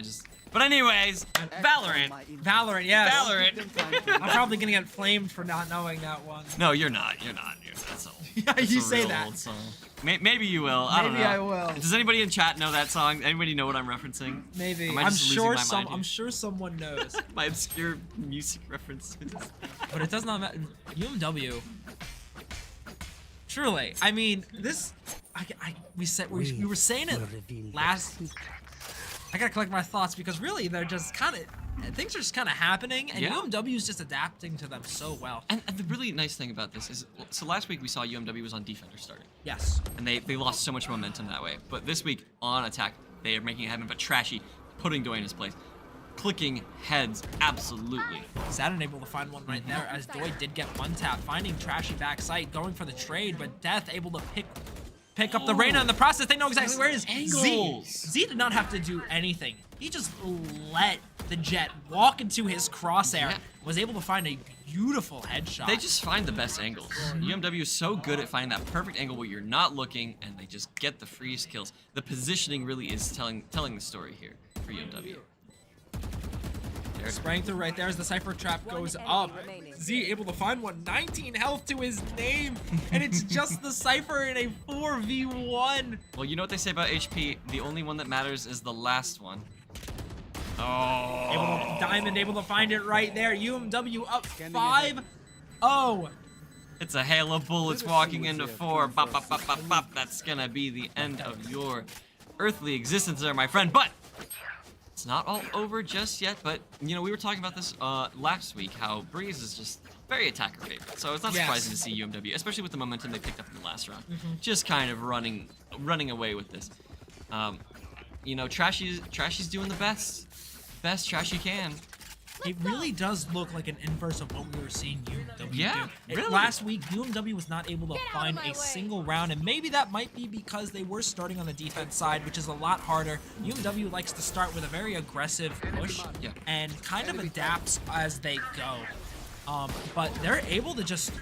But anyways, Valorant. Valorant, yes. Valorant. I'm probably gonna get flamed for not knowing that one. No, you're not. That's old. Yeah, That's you a say real that. Old song. Maybe you will. I don't know. Maybe I will. Does anybody in chat know that song? Anybody know what I'm referencing? Maybe. Am I I'm just losing sure my mind here? I'm sure someone knows. My obscure music references. But it does not matter. UMW. Truly, I mean, this. We were saying it last. I gotta collect my thoughts because really they're just kind of things are just kind of happening, and Yeah. UMW is just adapting to them so well. And the really nice thing about this is, so last week we saw UMW was on defender starting, Yes. and they lost so much momentum that way. But this week on attack, they are making it happen. But Trashy putting Doi in his place, clicking heads absolutely. Saturn able to find one right there as Doi did get one tap, finding Trashy backside, going for the trade, but Death able to pick up the Reyna in the process. They know exactly where it is. Angles. Z did not have to do anything. He just let the Jet walk into his crosshair. Yeah. Was able to find a beautiful headshot. They just find the best angles. UMW is so good at finding that perfect angle where you're not looking, and they just get the freeze kills. The positioning really is telling the story here for UMW. Spraying through right there as the Cypher trap goes up. Z able to find one, 19 health to his name, and it's just the Cypher in a 4v1. Well, you know what they say about HP? The only one that matters is the last one. Oh. Diamond able to find it right there. UMW up 5-0. It's a hail of bullets walking into 4. Bop, bop, bop, bop, bop. That's gonna be the end of your earthly existence there, my friend. But it's not all over just yet. But, you know, we were talking about this last week, how Breeze is just very attacker favorite. So it's not surprising to see UMW, especially with the momentum they picked up in the last round, just kind of running away with this. You know, Trashy's doing the best Trashy can. It really does look like an inverse of what we were seeing UMW Yeah, do. really. Last week, UMW was not able to find a single round, and maybe that might be because they were starting on the defense side, which is a lot harder. UMW likes to start with a very aggressive push and kind of adapts as they go. But they're able to just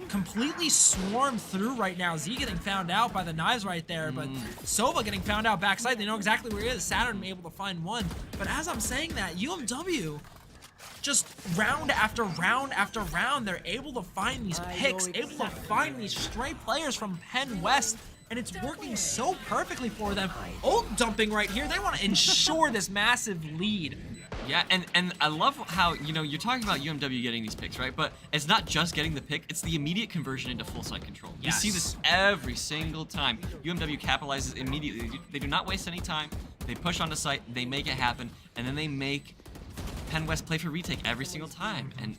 completely swarm through right now. Z getting found out by the knives right there, but Sova getting found out backside. They know exactly where he is. Saturn able to find one. But as I'm saying that, UMW, just round after round after round, they're able to find these picks, able to find these stray players from Penn West, and it's working so perfectly for them. Ult dumping right here. They want to ensure this massive lead. Yeah, and I love how, you know, you're talking about UMW getting these picks, right? But it's not just getting the pick, it's the immediate conversion into full site control. Yes. You see this every single time. UMW capitalizes immediately. They do not waste any time. They push onto site, they make it happen, and then they make Penn West play for retake every single time. And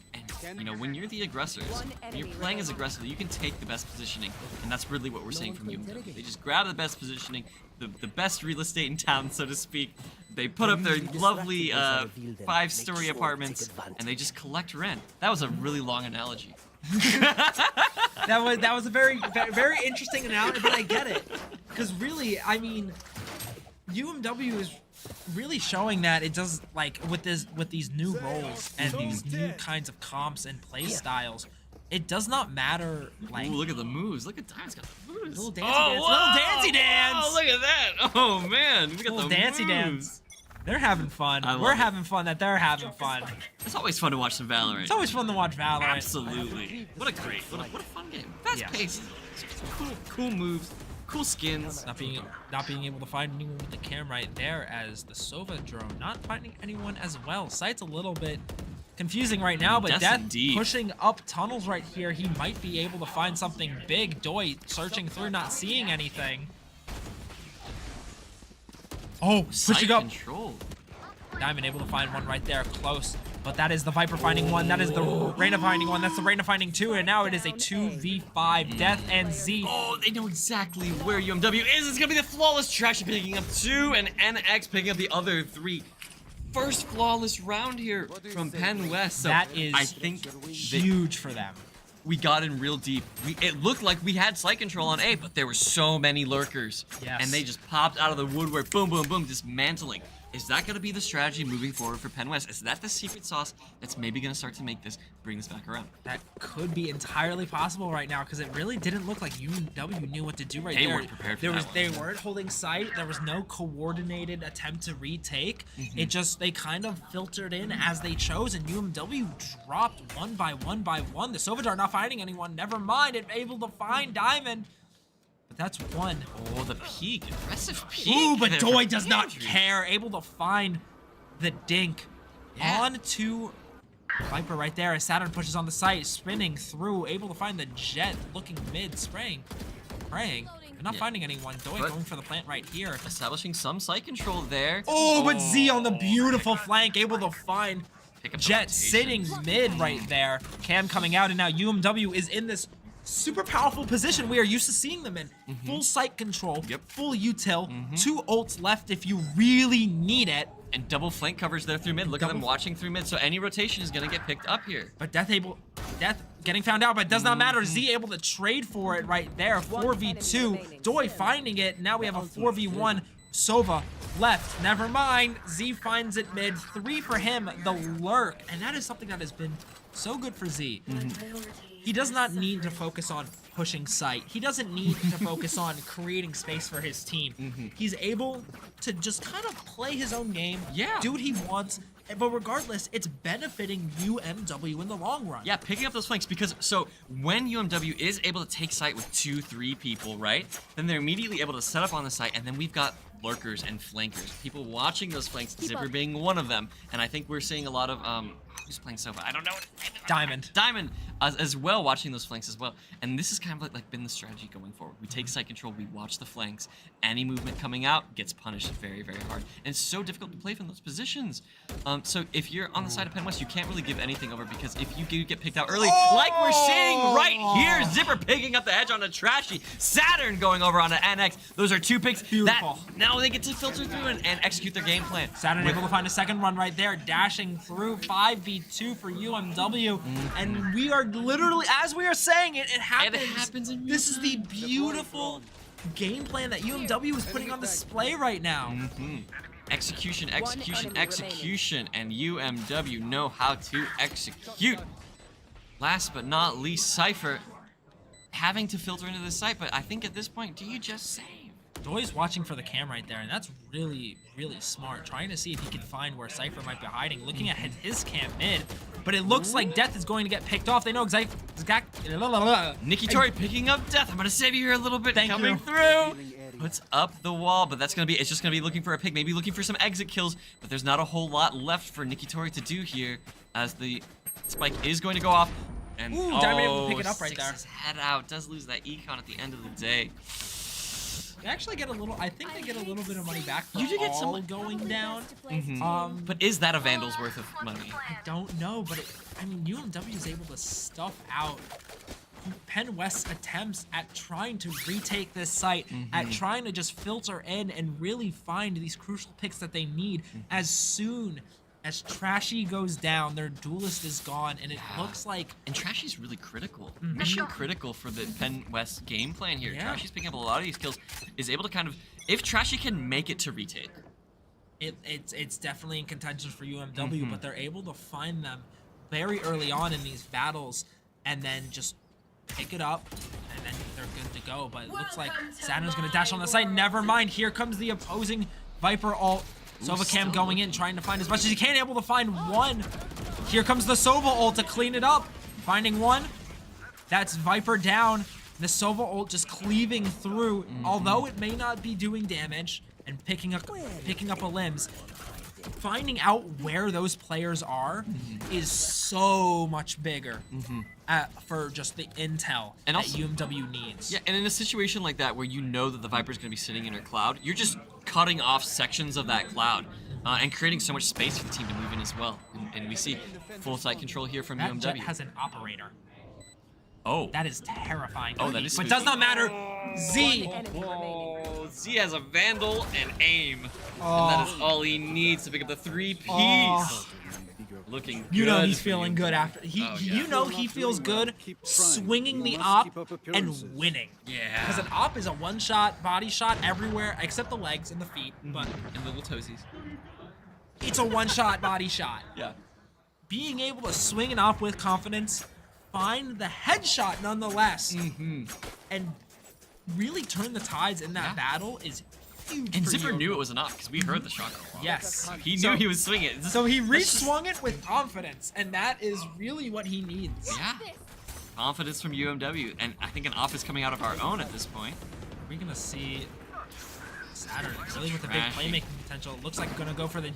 you know, when you're the aggressors, when you're playing as aggressively, you can take the best positioning, and that's really what we're seeing from UMW. They just grab the best positioning, the best real estate in town, so to speak. They put up their lovely 5-story apartments, and they just collect rent. That was a really long analogy. That was a very interesting analogy, but I get it. Because really, I mean, UMW is really showing that it does, like, with these new roles and these new kinds of comps and play styles, it does not matter. Like, Ooh, look at the moves. Look at Diamond's got the moves. Little dancey dance. Little dancey dance. Oh, look at that. Oh man, look at little the dancey moves. dance. They're having fun. I love We're it. having fun that they're having fun. It's always fun to watch some Valorant. It's always fun to watch Valorant. Absolutely. What a fun game. Fast Yeah. paced. Cool moves. Cool skins. Not being able to find anyone with the cam right there as the Sova drone not finding anyone as well. Sight's a little bit confusing right now, but Death Death indeed. pushing up tunnels right here. He might be able to find something big. Doi searching through, not seeing anything. Oh, pushing Sight up. control. Diamond able to find one right there, close. But that is the Viper finding one. That is the Reyna finding one. That's the Reyna finding two. And now it is a 2v5. Death and Z. Oh, they know exactly where UMW is. It's gonna be the flawless Trashy picking up 2 and NX picking up the other 3. First flawless round here from Penn West. So That is I think that huge for them. we got in real deep. It looked like we had sight control on A, but there were so many lurkers. Yes. And they just popped out of the woodwork. Boom, boom, boom, dismantling. Is that going to be the strategy moving forward for Penn West? Is that the secret sauce that's maybe going to start to bring this back around? That could be entirely possible right now because it really didn't look like UW knew what to do right They there. weren't prepared for that They weren't holding sight. There was no coordinated attempt to retake. It just, they kind of filtered in as they chose, and UMW dropped one by one by one. The Sovadar not finding anyone. Never mind, it able to find Diamond. But that's one. Oh, the peak. Aggressive peak. Ooh, but there Doi for does not Andrew. care. Able to find the dink. Yeah. On to Viper right there as Saturn pushes on the site, spinning through, able to find the jet, looking mid, spraying, praying, but not Yeah. finding anyone. Doi But- going for the plant right here. Establishing some sight control there. Oh, but Z on the beautiful flank, able to find Pick up the Jet rotation. sitting mid right there. Cam coming out, and now UMW is in this super powerful position we are used to seeing them in. Full sight control, Yep. full util, 2 ults left if you really need it. And double flank coverage there through mid. Look at them Double- watching through mid. So any rotation is going to get picked up here. But Death getting found out, but it does not matter. Z able to trade for it right there. 4v2. Doi finding it. Now we have a 4v1. Sova left. Never mind. Z finds it mid. 3 for him. The lurk. And that is something that has been so good for Z. He does not need to focus on pushing sight. He doesn't need to focus on creating space for his team. He's able to just kind of play his own game, Yeah. do what he wants, but regardless, it's benefiting UMW in the long run. Yeah, picking up those flanks because so when UMW is able to take sight with 2-3 people, right? Then they're immediately able to set up on the site, and then we've got lurkers and flankers, people watching those flanks, Zipper being one of them. And I think we're seeing a lot of who's playing Sova? I don't know. Diamond as well, watching those flanks as well. And this is kind of like been the strategy going forward. We take site control, we watch the flanks. Any movement coming out gets punished very, very hard. And it's so difficult to play from those positions. So if you're on the side of Penn West, you can't really give anything over because if you do get picked out early, like we're seeing right here, Zipper picking up the edge on a Trashy, Saturn going over on an NX. Those are 2 picks. Beautiful. Now they get to filter through and execute their game plan. Saturn able to find a second run right there, dashing through 5v2 for UMW. And we are literally, as we are saying it, it happens. It happens in real This is the beautiful game plan that UMW is putting on display right now. Execution, and UMW know how to execute. Last but not least, Cypher having to filter into this site, but I think at this point, do you just save? Doi's watching for the cam right there, and that's really, really smart. Trying to see if he can find where Cypher might be hiding. Looking at his cam mid, but it looks like Death is going to get picked off. They know exactly. Nikki Tori picking up Death. I'm gonna save you here a little bit. Thank Coming you. through. Puts up the wall, but it's just gonna be looking for a pick, maybe looking for some exit kills, but there's not a whole lot left for Nikki Tori to do here as the spike is going to go off. And Ooh, Diamond able to pick it up right sticks there. his head out, does lose that econ at the end of the day. They actually get a little. I think they get a little bit of money back for You do get all some- going down. But is that a Vandal's worth of money? I don't know, but I mean, UMW is able to stuff out Penn West's attempts at trying to retake this site, at trying to just filter in and really find these crucial picks that they need. As soon as Trashy goes down, their duelist is gone, and it looks like And Trashy's really critical. Mission critical for the Penn West game plan here. Yeah. Trashy's picking up a lot of these kills, is able to kind of, if Trashy can make it to retake, it's definitely in contention for UMW, but they're able to find them very early on in these battles. and then just pick it up, and then they're good to go. But it looks like Saturn's gonna dash on the site. Never mind, here comes the opposing Viper ult. Sova Cam going in, trying to find as much as he can, able to find one. Here comes the Sova ult to clean it up. Finding one. That's Viper down. The Sova ult just cleaving through, although it may not be doing damage and picking up a limbs. Finding out where those players are is so much bigger for just the intel and that also, UMW needs. Yeah, and in a situation like that where you know that the Viper's going to be sitting in her cloud, you're just cutting off sections of that cloud and creating so much space for the team to move in as well. And we see full site control here from That UMW. Jet has an operator. Oh. That is terrifying. Oh, that is But spooky. does not matter. Z. Oh, Z has a Vandal and aim. Oh. And that is all he needs to pick up the 3-piece. Oh. Looking good. You know he's for feeling you. good after. You know he feels good swinging the op and winning. Yeah. Because an op is a one-shot body shot everywhere except the legs and the feet. But And little toesies. it's a one-shot body shot. Yeah. Being able to swing an op with confidence, find the headshot nonetheless, and really turn the tides in that battle is huge. And for Zipper you. knew it was an op because we heard the shotgun. Yes. He knew he was swinging it. So he That's just- re-swung it with confidence, and that is really what he needs. Yeah. Confidence from UMW, and I think an op is coming out of our own at this point. Are we gonna see Saturn really with the big Crashing. playmaking potential? Looks like gonna go for the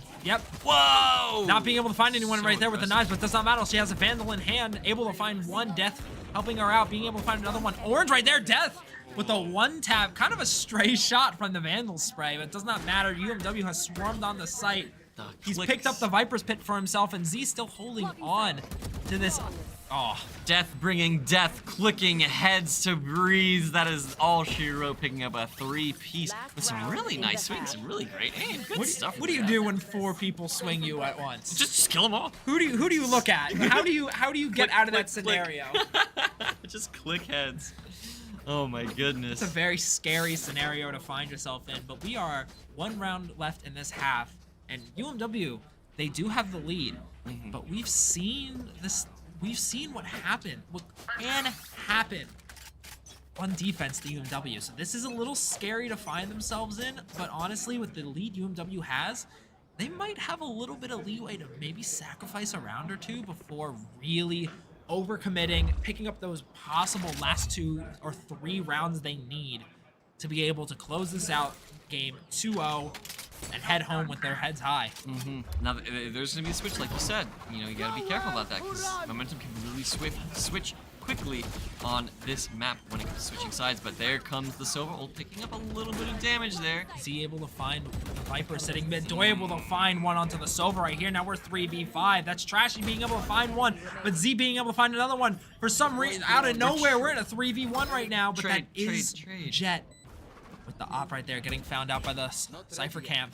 Whoa! not being able to find anyone So right there with the aggressive. knives, but does not matter. She has a Vandal in hand, able to find one. Death helping her out, being able to find another one. Orange right there, Death with a one tap, kind of a stray shot from the Vandal spray, but it does not matter. UMW has swarmed on the site. The He's clicks. picked up the Viper's Pit for himself, and Z still holding on to this. Oh, Death bringing death, clicking heads to breeze. That is all she wrote, picking up a 3-piece with some really nice swings, some really great aim. Good stuff. what do you with do that. when 4 people swing you at once? Just kill them all. Who do you look at? How do you get Click, out of click, that scenario? Just click heads. Oh my goodness. It's a very scary scenario to find yourself in, but we are 1 round left in this half, and UMW, they do have the lead, but we've seen this. We've seen what happened, what can happen on defense to UMW. So this is a little scary to find themselves in, but honestly, with the lead UMW has, they might have a little bit of leeway to maybe sacrifice a round or two before really overcommitting, picking up those possible last 2 or 3 rounds they need to be able to close this out game 2-0 and head home with their heads high. Now, there's going to be a switch, like you said. You know, you got to be careful about that because momentum can really switch quickly on this map when it comes to switching sides. But there comes the Sova ult, picking up a little bit of damage there. Z able to find the Viper sitting mid. Doi able to find one onto the Sova right here. Now we're 3v5. That's Trashy being able to find one, but Z being able to find another one. For some reason, out of nowhere, we're in a 3v1 right now, but that is Jet. With the op right there getting found out by the Cypher Cam.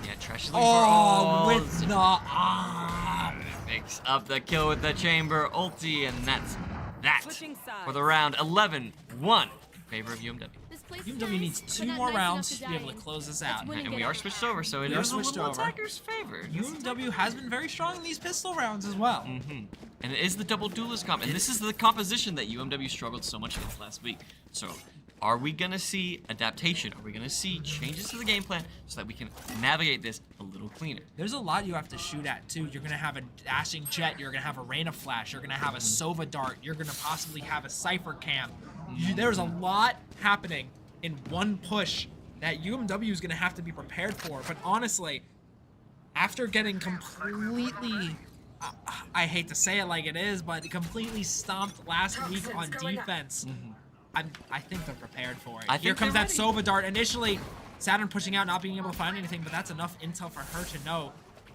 Yeah, Trash is looking Oh, for with the op. Picks up the kill with the chamber ulti, and that's that for the round. 11-1 in favor of UMW. This place is UMW nice, needs but 2 not more nice rounds enough to be able to die in. close this That's out. winning And it we are out. switched over, so it We are is a switched little over. attacker's favor. UMW has been very strong in these pistol rounds as well. And it is the double duelist comp, and this is the composition that UMW struggled so much against last week. So, are we gonna see adaptation? Are we gonna see changes to the game plan so that we can navigate this a little cleaner? There's a lot you have to shoot at too. You're gonna have a dashing Jet, you're gonna have a Rain of Flash, you're gonna have a Sova Dart, you're gonna possibly have a Cypher Cam. There's a lot happening in one push that UMW is gonna have to be prepared for. But honestly, after getting completely, I hate to say it like it is, but completely stomped last week on defense, I think they're prepared for it. I Here think comes they're that ready. Sova Dart. Initially, Saturn pushing out, not being able to find anything, but that's enough intel for her to know.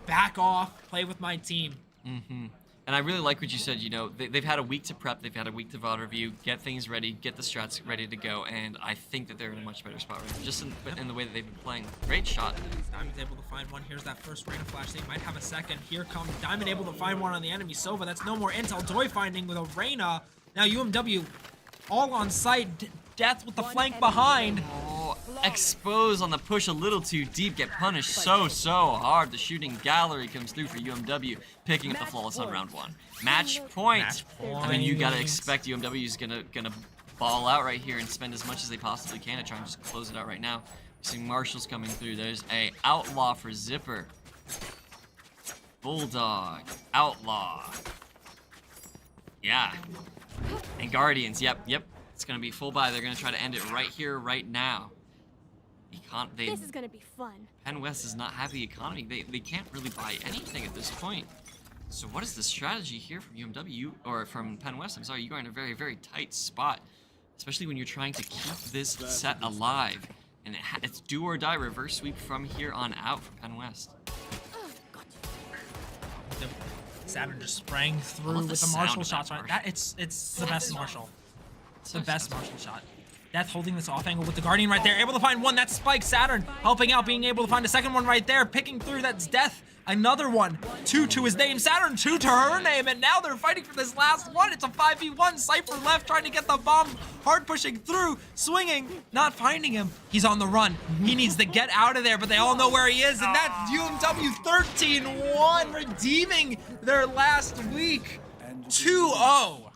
Back off, play with my team. And I really like what you said, you know, they've had a week to prep, they've had a week to VOD review, get things ready, get the strats ready to go, and I think that they're in a much better spot right now, just in the way that they've been playing. Great shot. Diamond's able to find one. Here's that first Rain of Flash. They might have a second. Here comes Diamond able to find one on the enemy Sova. That's no more intel. Doi finding with a Reyna. Now UMW all on site. Death with the flank behind. Oh, expose on the push a little too deep, get punished so hard. The shooting gallery comes through for UMW, picking up the flawless on round 1. Match point. Match I mean, you gotta point. expect UMW is gonna ball out right here and spend as much as they possibly can to try and just close it out right now. See Marshall's coming through. There's a outlaw for Zipper. Bulldog, outlaw. Yeah. And Guardians, yep. It's gonna be full buy. They're gonna try to end it right here, right now. This is gonna be fun. Penn West is not happy economy. They can't really buy anything at this point. So what is the strategy here from UMW, or from Penn West? I'm sorry, you are in a very, very tight spot, especially when you're trying to keep this set alive. And it's do or die reverse sweep from here on out for Penn West. Saturn just sprang through love the with the sound Marshall of that shots. Right, Marshall. it's the best Marshall. It's the So best sounds Marshall shot. Death holding this off angle with the Guardian right there, able to find one. That's Spike. Saturn helping out, being able to find a second one right there, picking through. That's Death. Another one. 2 to his name. Saturn 2 to her name, and now they're fighting for this last one. It's a 5v1. Cypher left trying to get the bomb. Hard pushing through, swinging, not finding him. He's on the run. He needs to get out of there, but they all know where he is, and that's UMW 13-1, redeeming their last week. 2-0.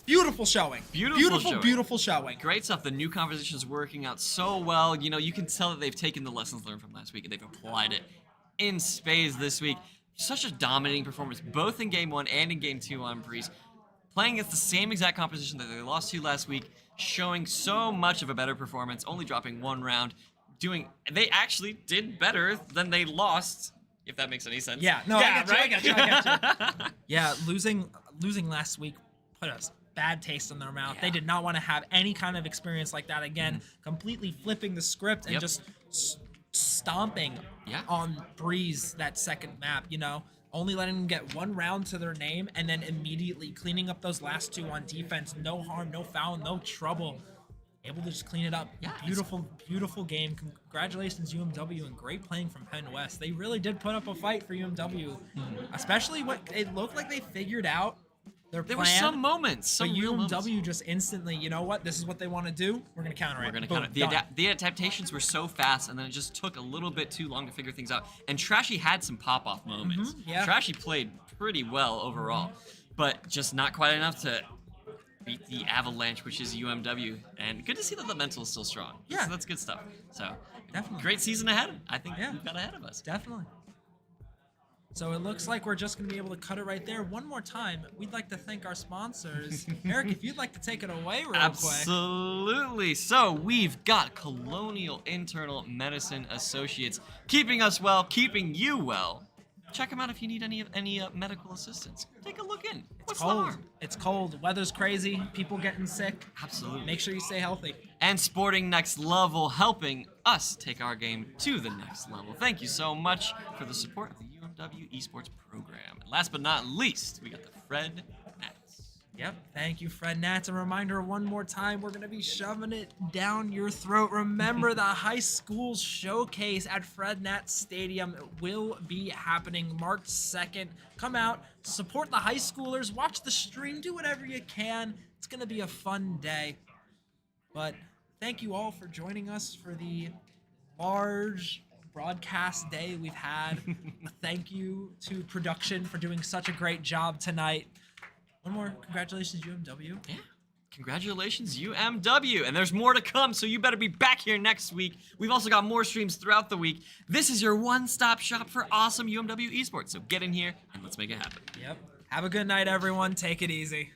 Beautiful showing. Beautiful showing. Great stuff. The new composition is working out so well. You know, you can tell that they've taken the lessons learned from last week and they've applied it in spades this week. Such a dominating performance, both in Game 1 and in Game 2 on Breeze. Playing against the same exact composition that they lost to last week, showing so much of a better performance, only dropping 1 round. They actually did better than they lost, if that makes any sense. Yeah, no, I get you. Yeah, losing last week put a bad taste in their mouth. Yeah. They did not want to have any kind of experience like that again. Completely flipping the script and Yep. just stomping on Breeze that second map, you know? Only letting them get 1 round to their name and then immediately cleaning up those last 2 on defense. No harm, no foul, no trouble. Able to just clean it up. Yeah, Beautiful game. Congratulations, UMW, and great playing from Penn West. They really did put up a fight for UMW, especially what it looked like they figured out their plan. There were some moments, some but real UMW moments. just instantly, you know what? This is what they want to do. We're gonna counter it. We're gonna Boom, kind of done. the adaptations were so fast, and then it just took a little bit too long to figure things out. And Trashy had some pop-off moments. yeah. Trashy played pretty well overall, but just not quite enough to beat the Avalanche, which is UMW. And good to see that the mental is still strong. Yeah. That's good stuff. So Definitely. great season ahead. I think Yeah. we've got ahead of us. Definitely. So it looks like we're just going to be able to cut it right there. One more time, we'd like to thank our sponsors. Eric, if you'd like to take it away real quick. Absolutely. So we've got Colonial Internal Medicine Associates, keeping us well, keeping you well. Check them out if you need any medical assistance. Take a look in. What's the Cold. harm? It's cold. Weather's crazy. People getting sick. Absolutely. Make sure you stay healthy. And Sporting Next Level, helping us take our game to the next level. Thank you so much for the support of the UMW Esports program. And last but not least, we got the Fred Nats. Yep. Thank you, Fred Nats. A reminder one more time, we're going to be shoving it down your throat. Remember, the high school showcase at Fred Nats Stadium will be happening March 2nd. Come out, support the high schoolers, watch the stream, do whatever you can. It's going to be a fun day. But thank you all for joining us for the large broadcast day we've had. Thank you to production for doing such a great job tonight. One more, congratulations, UMW. Yeah. Congratulations, UMW. And there's more to come, so you better be back here next week. We've also got more streams throughout the week. This is your one-stop shop for awesome UMW esports. So get in here and let's make it happen. Yep. Have a good night, everyone. Take it easy.